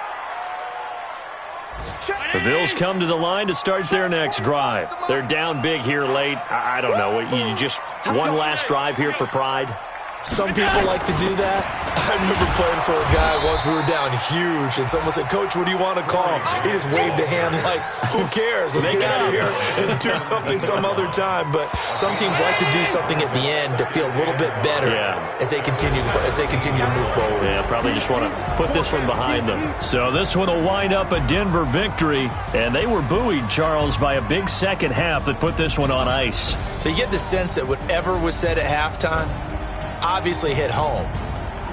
The Bills come to the line to start their next drive. They're down big here late. I don't know. You just one last drive here for pride? Some people like to do that. I remember playing for a guy once. We were down huge, and someone said, "Coach, what do you want to call?" He just waved a hand like, who cares? Let's get out of here and do something some other time. But some teams like to do something at the end to feel a little bit better as they continue to move forward. Yeah, probably just want to put this one behind them. So this one will wind up a Denver victory, and they were buoyed, Charles, by a big second half that put this one on ice. So you get the sense that whatever was said at halftime obviously hit home.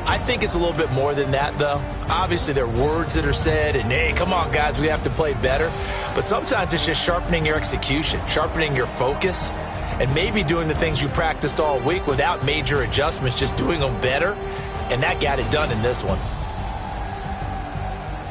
I think it's a little bit more than that, though. Obviously, there are words that are said, and, hey, come on, guys, we have to play better. But sometimes it's just sharpening your execution, sharpening your focus, and maybe doing the things you practiced all week without major adjustments, just doing them better, and that got it done in this one.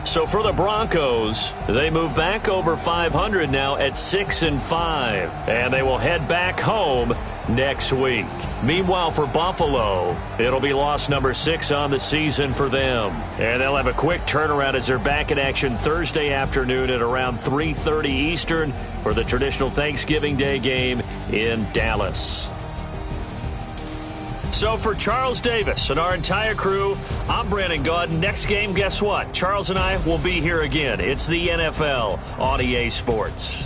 So for the Broncos, they move back over 500 now at 6-5, and they will head back home next week. Meanwhile, for Buffalo, it'll be loss number 6 on the season for them. And they'll have a quick turnaround as they're back in action Thursday afternoon at around 3:30 Eastern for the traditional Thanksgiving Day game in Dallas. So for Charles Davis and our entire crew, I'm Brandon Gaudin. Next game, guess what? Charles and I will be here again. It's the NFL on EA Sports.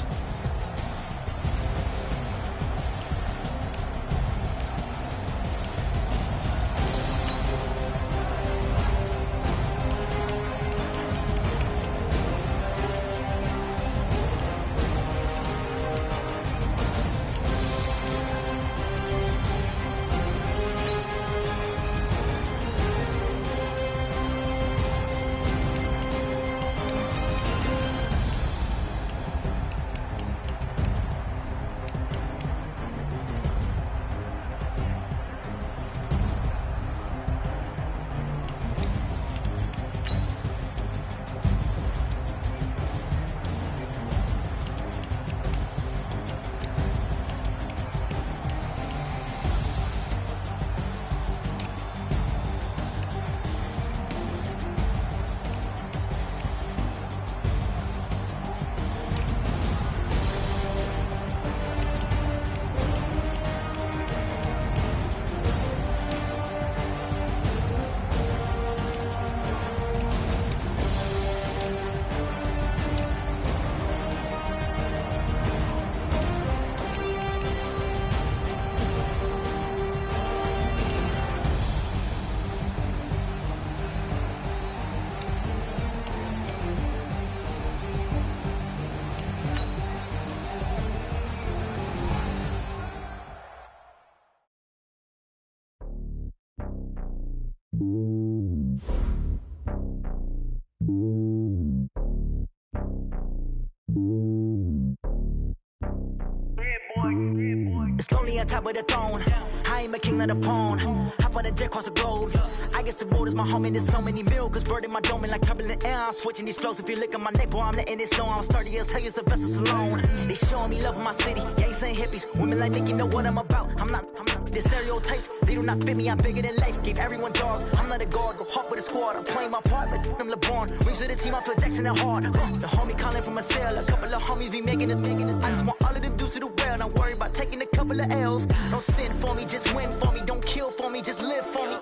It's lonely on top of the throne. I am a king, not a pawn. Hop on a jet across the globe. I guess the world is my home and there's so many miracles. Bird in my dome and like turbulent air. I'm switching these flows. If you look at my neck, boy, I'm letting it snow. I'm sturdy as hell as a vessel alone. They showing me love in my city. Gangs and hippies. Women like Nick, you know what I'm about. I'm not the stereotypes. They do not fit me. I'm bigger than life. Gave everyone dogs. I'm not a guard. Go hard with a squad. I'm playing my part, but I'm LeBron. Rings to the team. I feel Jackson and hard. The homie calling from a cell. A couple of homies be making it. I just want all of them dudes to the well. Not worry about taking a couple of L's. Don't sin for me, just win for me. Don't kill for me, just live for me.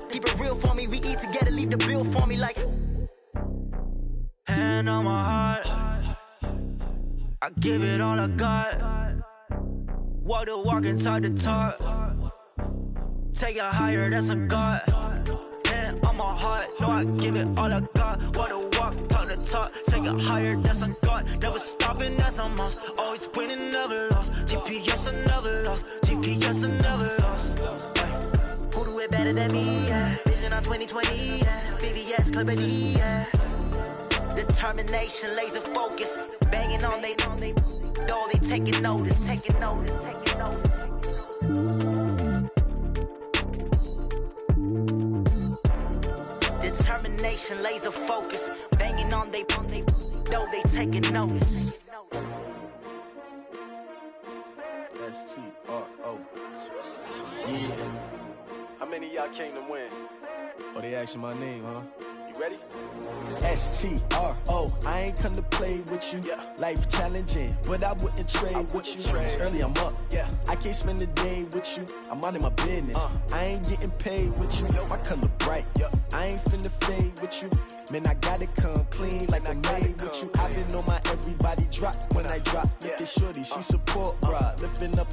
Keep it real for me. We eat together, leave the bill for me like. Hand on my heart, I give it all I got. Walk the walk inside the talk. Take it higher, that's a God. Hand on my heart, no, I give it all I got. Walk the walk, talk the talk. Take it higher, that's a God. Never stopping, that's a must. Always winning, never lost. GPS, I never lost. GPS, I never lost. Who do it better than me? Yeah. Vision on 2020. Yeah. VVS, Clarity. Yeah. Determination, laser focus. Banging on they know they taking notice. Taking notice. Taking notice. Determination, laser focus. Banging on they know they taking notice. S-T-R-O. Yeah. How many of y'all came to win? Oh, they asking my name, huh? You ready? STRO, I ain't come to play with you. Life challenging, but I wouldn't trade with you. It's early, I'm up. I can't spend the day with you. I'm minding my business. I ain't getting paid with you. My color bright. I ain't finna fade with you. Man, I gotta come clean like I'm made with you. I've been on my everybody drop when I drop. Look at shorty, she support, bruh. Lifting up.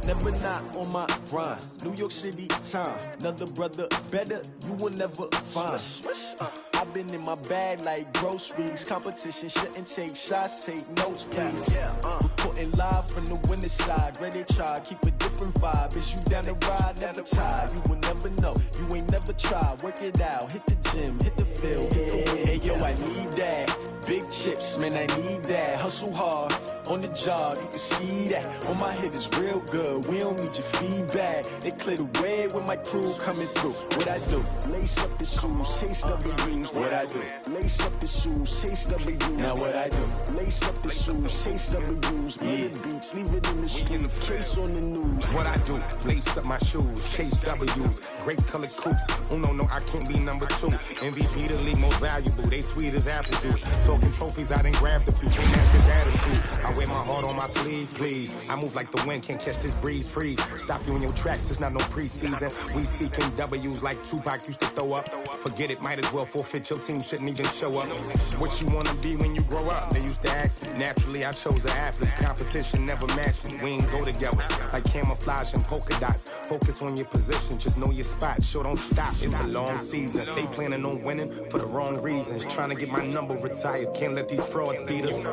Never not on my grind. New York City time. Another brother better, you will never find. I've been in my bag like groceries. Competition shouldn't take shots, take notes, please. Reporting live from the winning side. Ready to try, keep a different vibe. Is you down the ride? Never try. You will never know. You ain't never tried. Work it out. Hit the gym, hit the field, hit the win. Hey yo, I need that. Big chips, man, I need that. Hustle hard on the job, you can see that. On my head is real good. We don't need your feedback. They clear the way with my crew coming through. What I do? Lace up the shoes, chase W's. What I do? Lace up the shoes, chase W's. Now what I do? Lace up the shoes, chase W's. Mid beats, leave it in the street. Case on the news. What I do? Lace up my shoes, chase W's. Great colored coops. Oh no, I can't be number 2. MVP the league most valuable. They sweet as apple juice. Talking trophies, I done grabbed a few. Can't match his attitude. I wear my heart on my sleeve, please. I move like the wind, can't catch this breeze, freeze. Stop you in your tracks, it's not no preseason. We seeking W's like Tupac used to throw up. Forget it, might as well forfeit, your team shouldn't even show up. What you wanna be when you grow up? They used to ask me. Naturally, I chose an athlete. Competition never matched me. We ain't go together. Like camouflage and polka dots. Focus on your position, just know your spot. Sure, don't stop, it's a long season. They planning on winning for the wrong reasons. Trying to get my number retired, can't let these frauds beat us.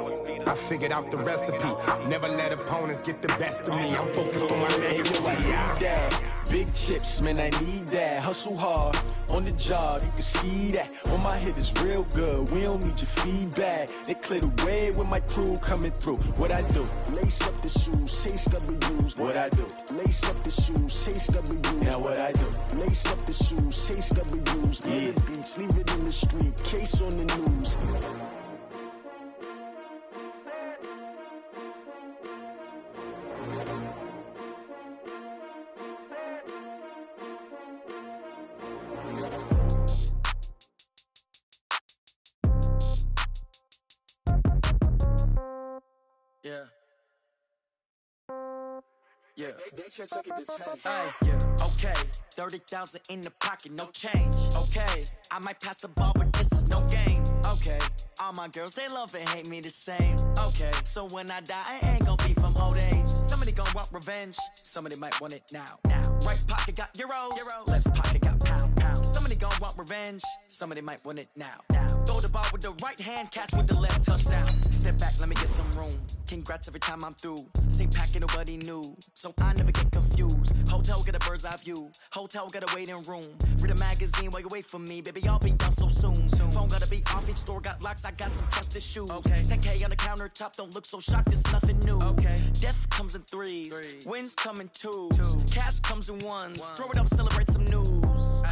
I figured out the recipe. Never let opponents get the best of me. I'm focused on my legacy. I need that. Big chips, man, I need that. Hustle hard on the job, you can see that. On my head is real good. We don't need your feedback. They clear the way with my crew coming through. What I do? Lace up the shoes, chase W's. What I do? Lace up the shoes, chase W's. Now what I do? Lace up the shoes, chase W's. Mid beats, leave it in the street. Case on the news. Yeah. Okay, 30,000 in the pocket, no change. Okay, I might pass the ball, but this is no game. Okay, all my girls, they love and hate me the same. Okay, so when I die, I ain't gon' be from old age. Somebody gon' want revenge, somebody might want it now. Right pocket got euros, left pocket got pounds. Somebody gon' want revenge, somebody might want it now. Throw the ball with the right hand, catch with the left, touchdown. Step back, let me get some room. Congrats every time I'm through. Same packet, nobody knew, so I never get confused. Hotel get a bird's eye view. Hotel got a waiting room. Read a magazine while you wait for me, baby. I'll be done so soon. Phone gotta be off. Each store got locks. I got some trusted shoes. 10K on the countertop. Don't look so shocked. It's nothing new. Death comes in threes. Wins come in twos. Cash comes in ones. Throw it up, celebrate some news.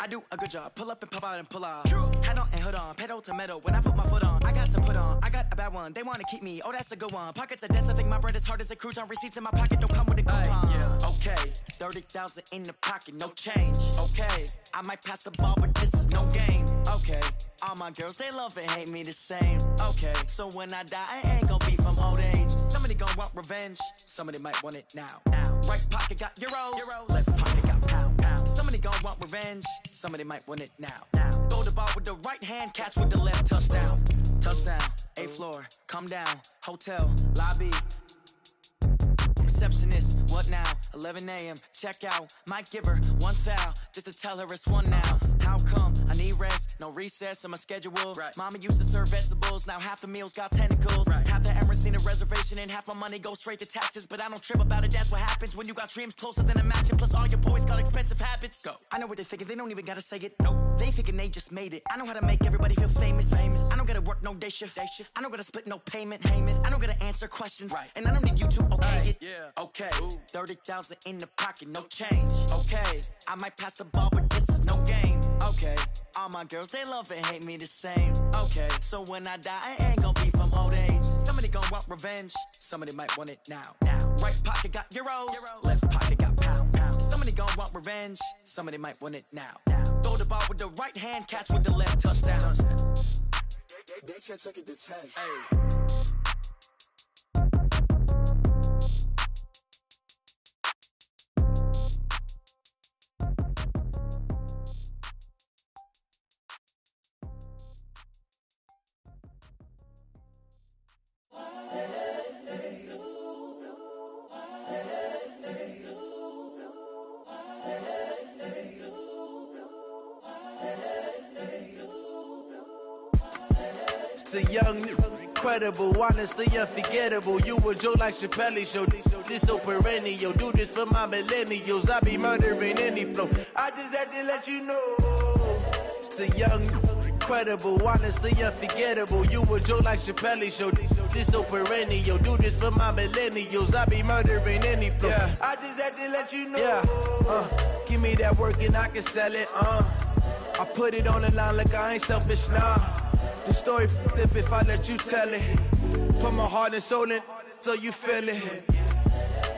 I do a good job. Pull up and pop out and pull off. Hat on and hood on. Pedal to metal. When I put my foot on, I got to put on. I got a bad one. They want to keep me. Oh, that's a good one. Pockets are dense. I think my bread is hard as a crouton. Receipts in my pocket don't come with a coupon. Okay, 30,000 in the pocket, no change. Okay, I might pass the ball, but this is no game. Okay, all my girls, they love and hate me the same. Okay, so when I die, I ain't gon' be from old age. Somebody gon' want revenge. Somebody might want it now. Right pocket got euros. Left pocket got pounds. Somebody gon' want revenge. Somebody might want it now. Throw the ball with the right hand, catch with the left, touchdown. Touchdown, 8th floor, come down, hotel, lobby. Receptionist, what now? 11 a.m., check out. Might give her one foul, just to tell her it's one now. How come? I need rest, no recess in my schedule. Mama used to serve vegetables, now half the meals got tentacles. Half the Emirates need a reservation and half my money goes straight to taxes. But I don't trip about it, that's what happens when you got dreams closer than a mansion. Plus all your boys got expensive habits. Go. I know what they're thinking, they don't even gotta say it. Nope. They thinking they just made it. I know how to make everybody feel famous. I don't gotta work no day shift. I don't gotta split no payment. I don't gotta answer questions. And I don't need you to okay it. Okay, 30,000 in the pocket, no change. Okay, I might pass the ball, but this is no game. Okay, all my girls, they love and hate me the same. Okay, so when I die, I ain't gon' be from old age. Somebody gon' want revenge, somebody might want it now. Right pocket got euros, left pocket got pounds. Somebody gon' want revenge, somebody might want it now. Throw the ball with the right hand, catch with the left, touchdown. They can't take it to 10. Hey. The young, incredible, honestly unforgettable. You a Joe like Chappelle show. This so perennial. Do this for my millennials. I be murdering any flow. I just had to let you know. It's the young, incredible, honestly unforgettable. You a Joe like Chappelle show. This so perennial. Do this for my millennials. I be murdering any flow. Yeah. I just had to let you know. Yeah. Give me that work and I can sell it. I put it on the line like I ain't selfish, nah. The story flip if I let you tell it. Put my heart and soul in so you feel it.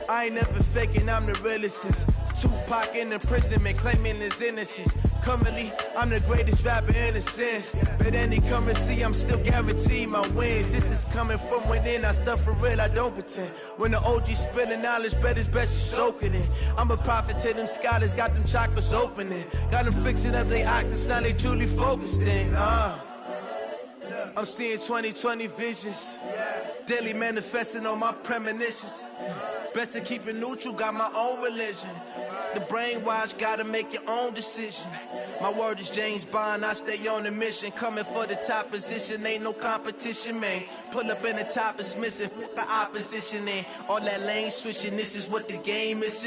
I ain't never faking, I'm the realest since Tupac in imprisonment, claiming his innocence. Currently, I'm the greatest rapper in a sense. But any currency, I'm still guaranteed my wins. This is coming from within, I stuff for real, I don't pretend. When the OG spilling knowledge, bet it's best you soak it in. I'm a prophet to them scholars, got them chakras opening. Got them fixing up they octaves, now they truly focused in. I'm seeing 2020 visions, daily manifesting on my premonitions. Best to keep it neutral, got my own religion. The brainwash, gotta make your own decision. My word is James Bond, I stay on a mission. Coming for the top position, ain't no competition, man. Pull up in the top, it's missing, the opposition in. All that lane switching, this is what the game is.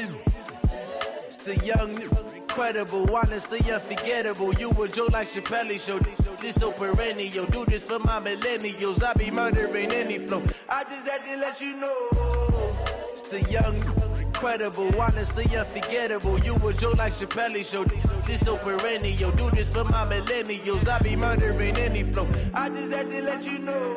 It's the young, incredible, honestly unforgettable. You a Joe like Chappelle show. This so perennial. Do this for my millennials. I be murdering any flow. I just had to let you know. It's the young, incredible, honestly unforgettable. You a Joe like Chappelle show. This so perennial. Do this for my millennials. I be murdering any flow. I just had to let you know.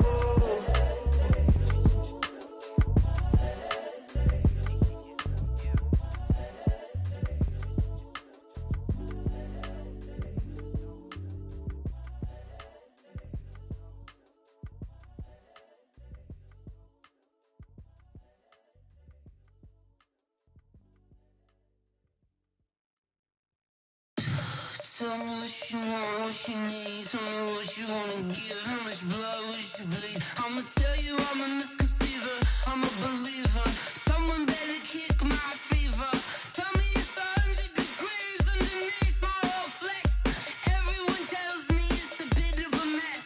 Tell me what you want, what you need. Tell me what you wanna give. How much blood would you bleed? I'ma tell you I'm a misconceiver. I'm a believer. Someone better kick my fever. Tell me it's 100 degrees underneath my whole flesh. Everyone tells me it's a bit of a mess.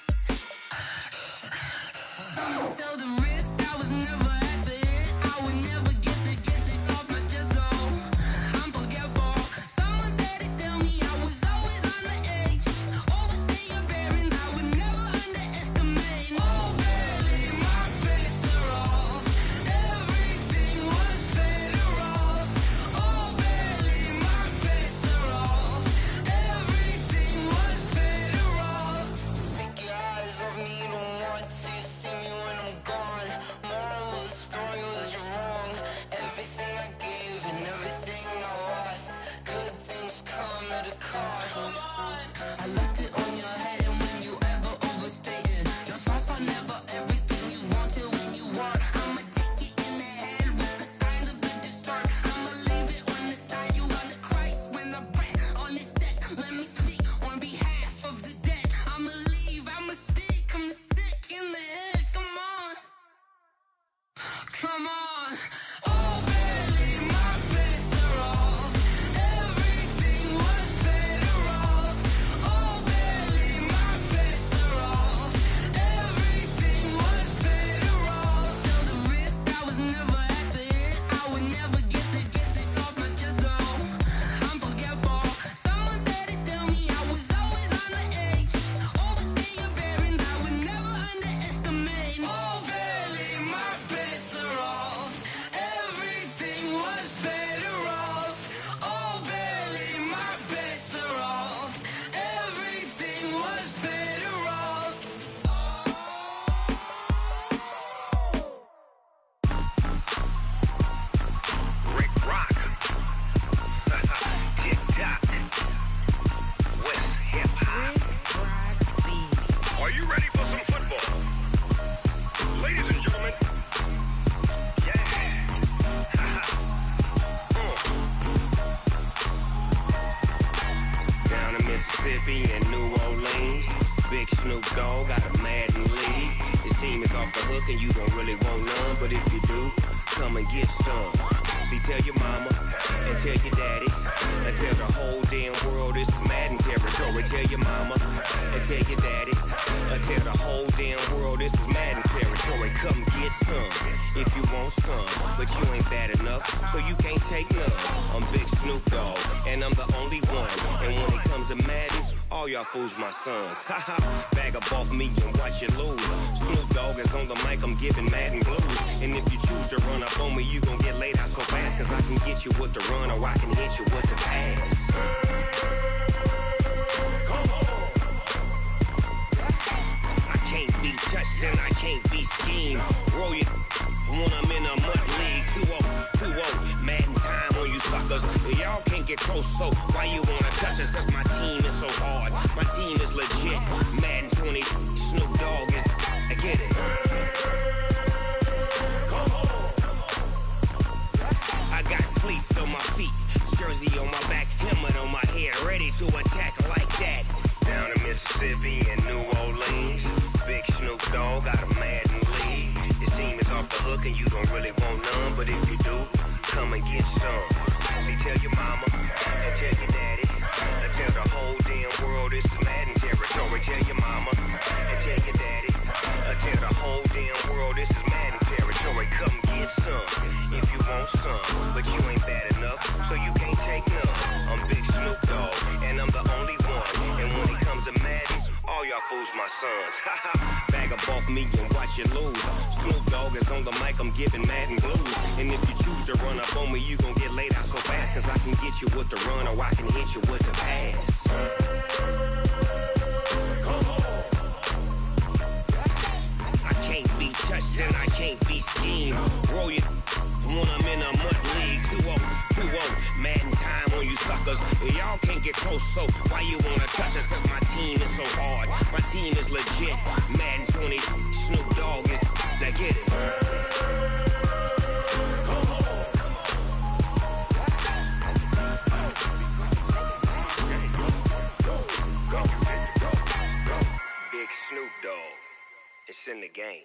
I'ma tell the risk I was never at the end. I would never get this off my chest. Oh, I'm forgetful. Someone better tell me I was always on the edge. Overstay your bearings, I would never underestimate. Oh, barely, my face. Mississippi and New Orleans. Big Snoop Dogg got a Madden league. His team is off the hook and you don't really want none, but if you do, come and get some. See, tell your mama and tell your daddy and tell the whole damn world this is Madden territory. Tell your mama and tell your daddy and tell the whole damn world this is Madden territory. Come get some if you want some, but you ain't bad enough, so you can't take none. I'm Big Snoop Dogg and I'm the only one. And when it comes to Madden, all y'all fools my sons. Haha, bag up off me and watch you lose. Snoop Dogg is on the mic, I'm giving Madden blues. And if you choose to run up on me, you gon' get laid out so fast. Cause I can get you with the run or I can hit you with the pass. Come on. I can't be touched and I can't be schemed. Roll you when I'm in a mud league. 2-0, Madden time on you suckers. Y'all can't get close, so why you wanna touch us? Cause my team is so hard, my team is legit. Madden 20, Snoop Dogg is, I get it. Come on. I got cleats on my feet, jersey on my back, helmet on my head, ready to attack like that. Down in Mississippi and New Orleans, Big Snoop Dogg got a Madden league. His team is off the hook and you don't really want none, but if you do, come and get some. See, tell your mama and tell your daddy and tell the whole damn world this is Madden territory. Tell your mama and tell your daddy and tell the whole damn world this is Madden territory. Come get some if you want some, but you ain't bad enough, so you can't take none. I'm Big Snoop Dogg and I'm the only one. And when it comes to Madden, all y'all fools my sons. Bag up off me and watch you lose. Snoop Dogg is on the mic, I'm giving Madden blues. And if you choose to run up on me, you gon' get laid out so fast. Cause I can get you with the run or I can hit you with the pass. Come on. I can't be touched and I can't be schemed. Roll you when I'm in a mud league. 2-0, Madden time on you suckers. Y'all can't get close, so why you wanna touch us? Cause my team is so hard, my team is legit. Madden 20, Snoop Dogg is, now get it. Come on. Go. Big Snoop Dogg, it's in the game.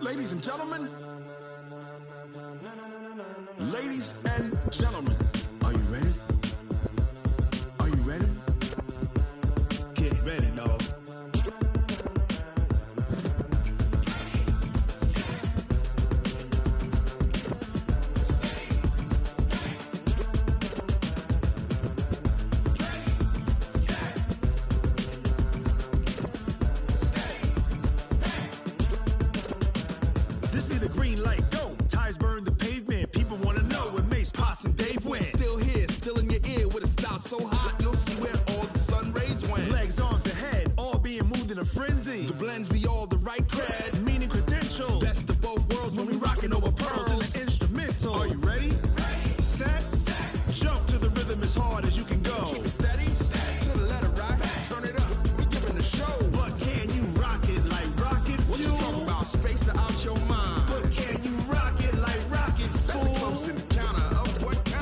Ladies and gentlemen, ladies and gentlemen, are you ready? Are you ready? Get ready, dog. So hot, you'll see where all the sun rays went. Legs, arms, and head, all being moved in a frenzy. The blends be all the right cred, meaning credentials. Best of both worlds when we rocking over pearls in the instrumental. Are you ready? Ready. Set. Jump to the rhythm as hard as you can go. Keep it steady. To the letter right. Turn it up. We giving the show. But can you rock it like rocket fuel? What you talking about? Space out your mind. But can you rock it like rockets, fool? That's a close encounter of what kind?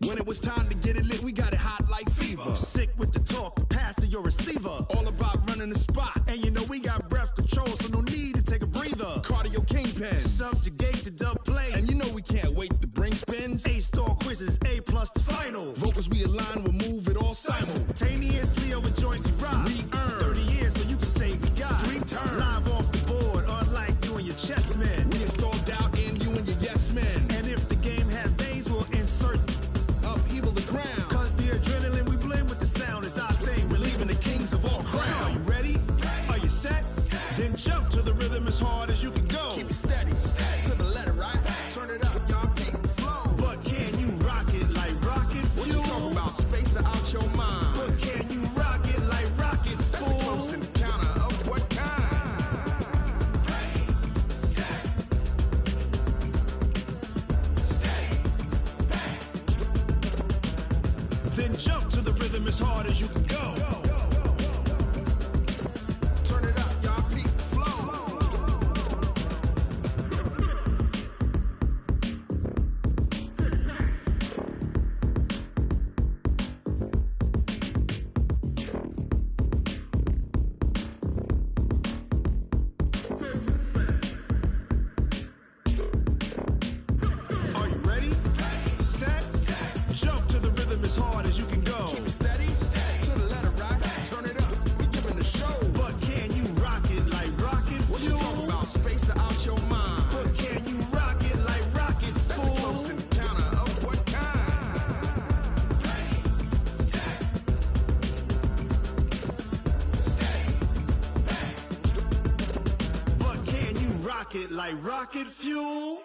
When it was time to get it lit, we got it hot like fever. Sick with the talk, the pass to your receiver. All about running the spot. And you know we got breath control, so no need to take a breather. Cardio kingpin, subjugate the dub play. And you know we can't wait to bring spins. A-star quizzes, A+ the final. Vocals we align, we'll move it all simultaneously over joints we rock. We earn 30 years, so you can say we got 3 turns. Live off the board, unlike you and your chess men. We install doubt in you and your yes men. And if the game had veins, we'll insert upheaval the ground. Cause the adrenaline we blend with the sound is our thing. Relieving the kings of all crowns. So are you ready? Are you set? Then jump to the rhythm as hard as you can go. Keep it steady. To the letter, right? Turn it up, y'all keep the flow. But can you rock it like rocket fuel? What you talking about? Space out your mind. But can you rock it like rockets, fool? That's a close encounter of what kind? Ready, set, steady, back. Then jump to the rhythm as hard as you can go. pocket like rocket fuel.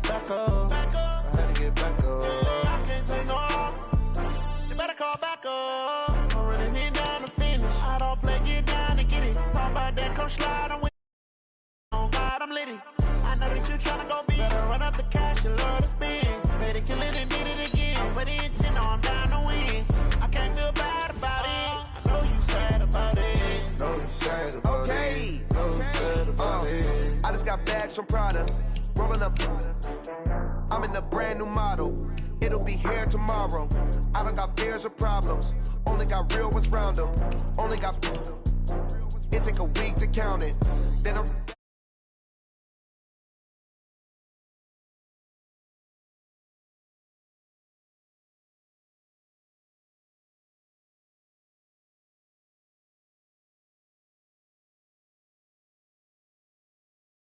Back up. I had to get back up. I can't take no loss. You better call back up. I'm running it down to finish. I don't play, get down to get it. Talk about that, come slide on with. Oh God, I'm litty. I know that you tryna go big. Better run up the cash, you love to spend. Better kill it and did it again. I'm with the intent, no, I'm down to win. I can't feel bad about it. I know you sad about it. Know you sad about it. Know you sad about it. I just got bags from Prada. Rolling up, I'm in a brand new model. It'll be here tomorrow. I don't got fears or problems. Only got real ones round them. Only got. It take a week to count it. Then I'm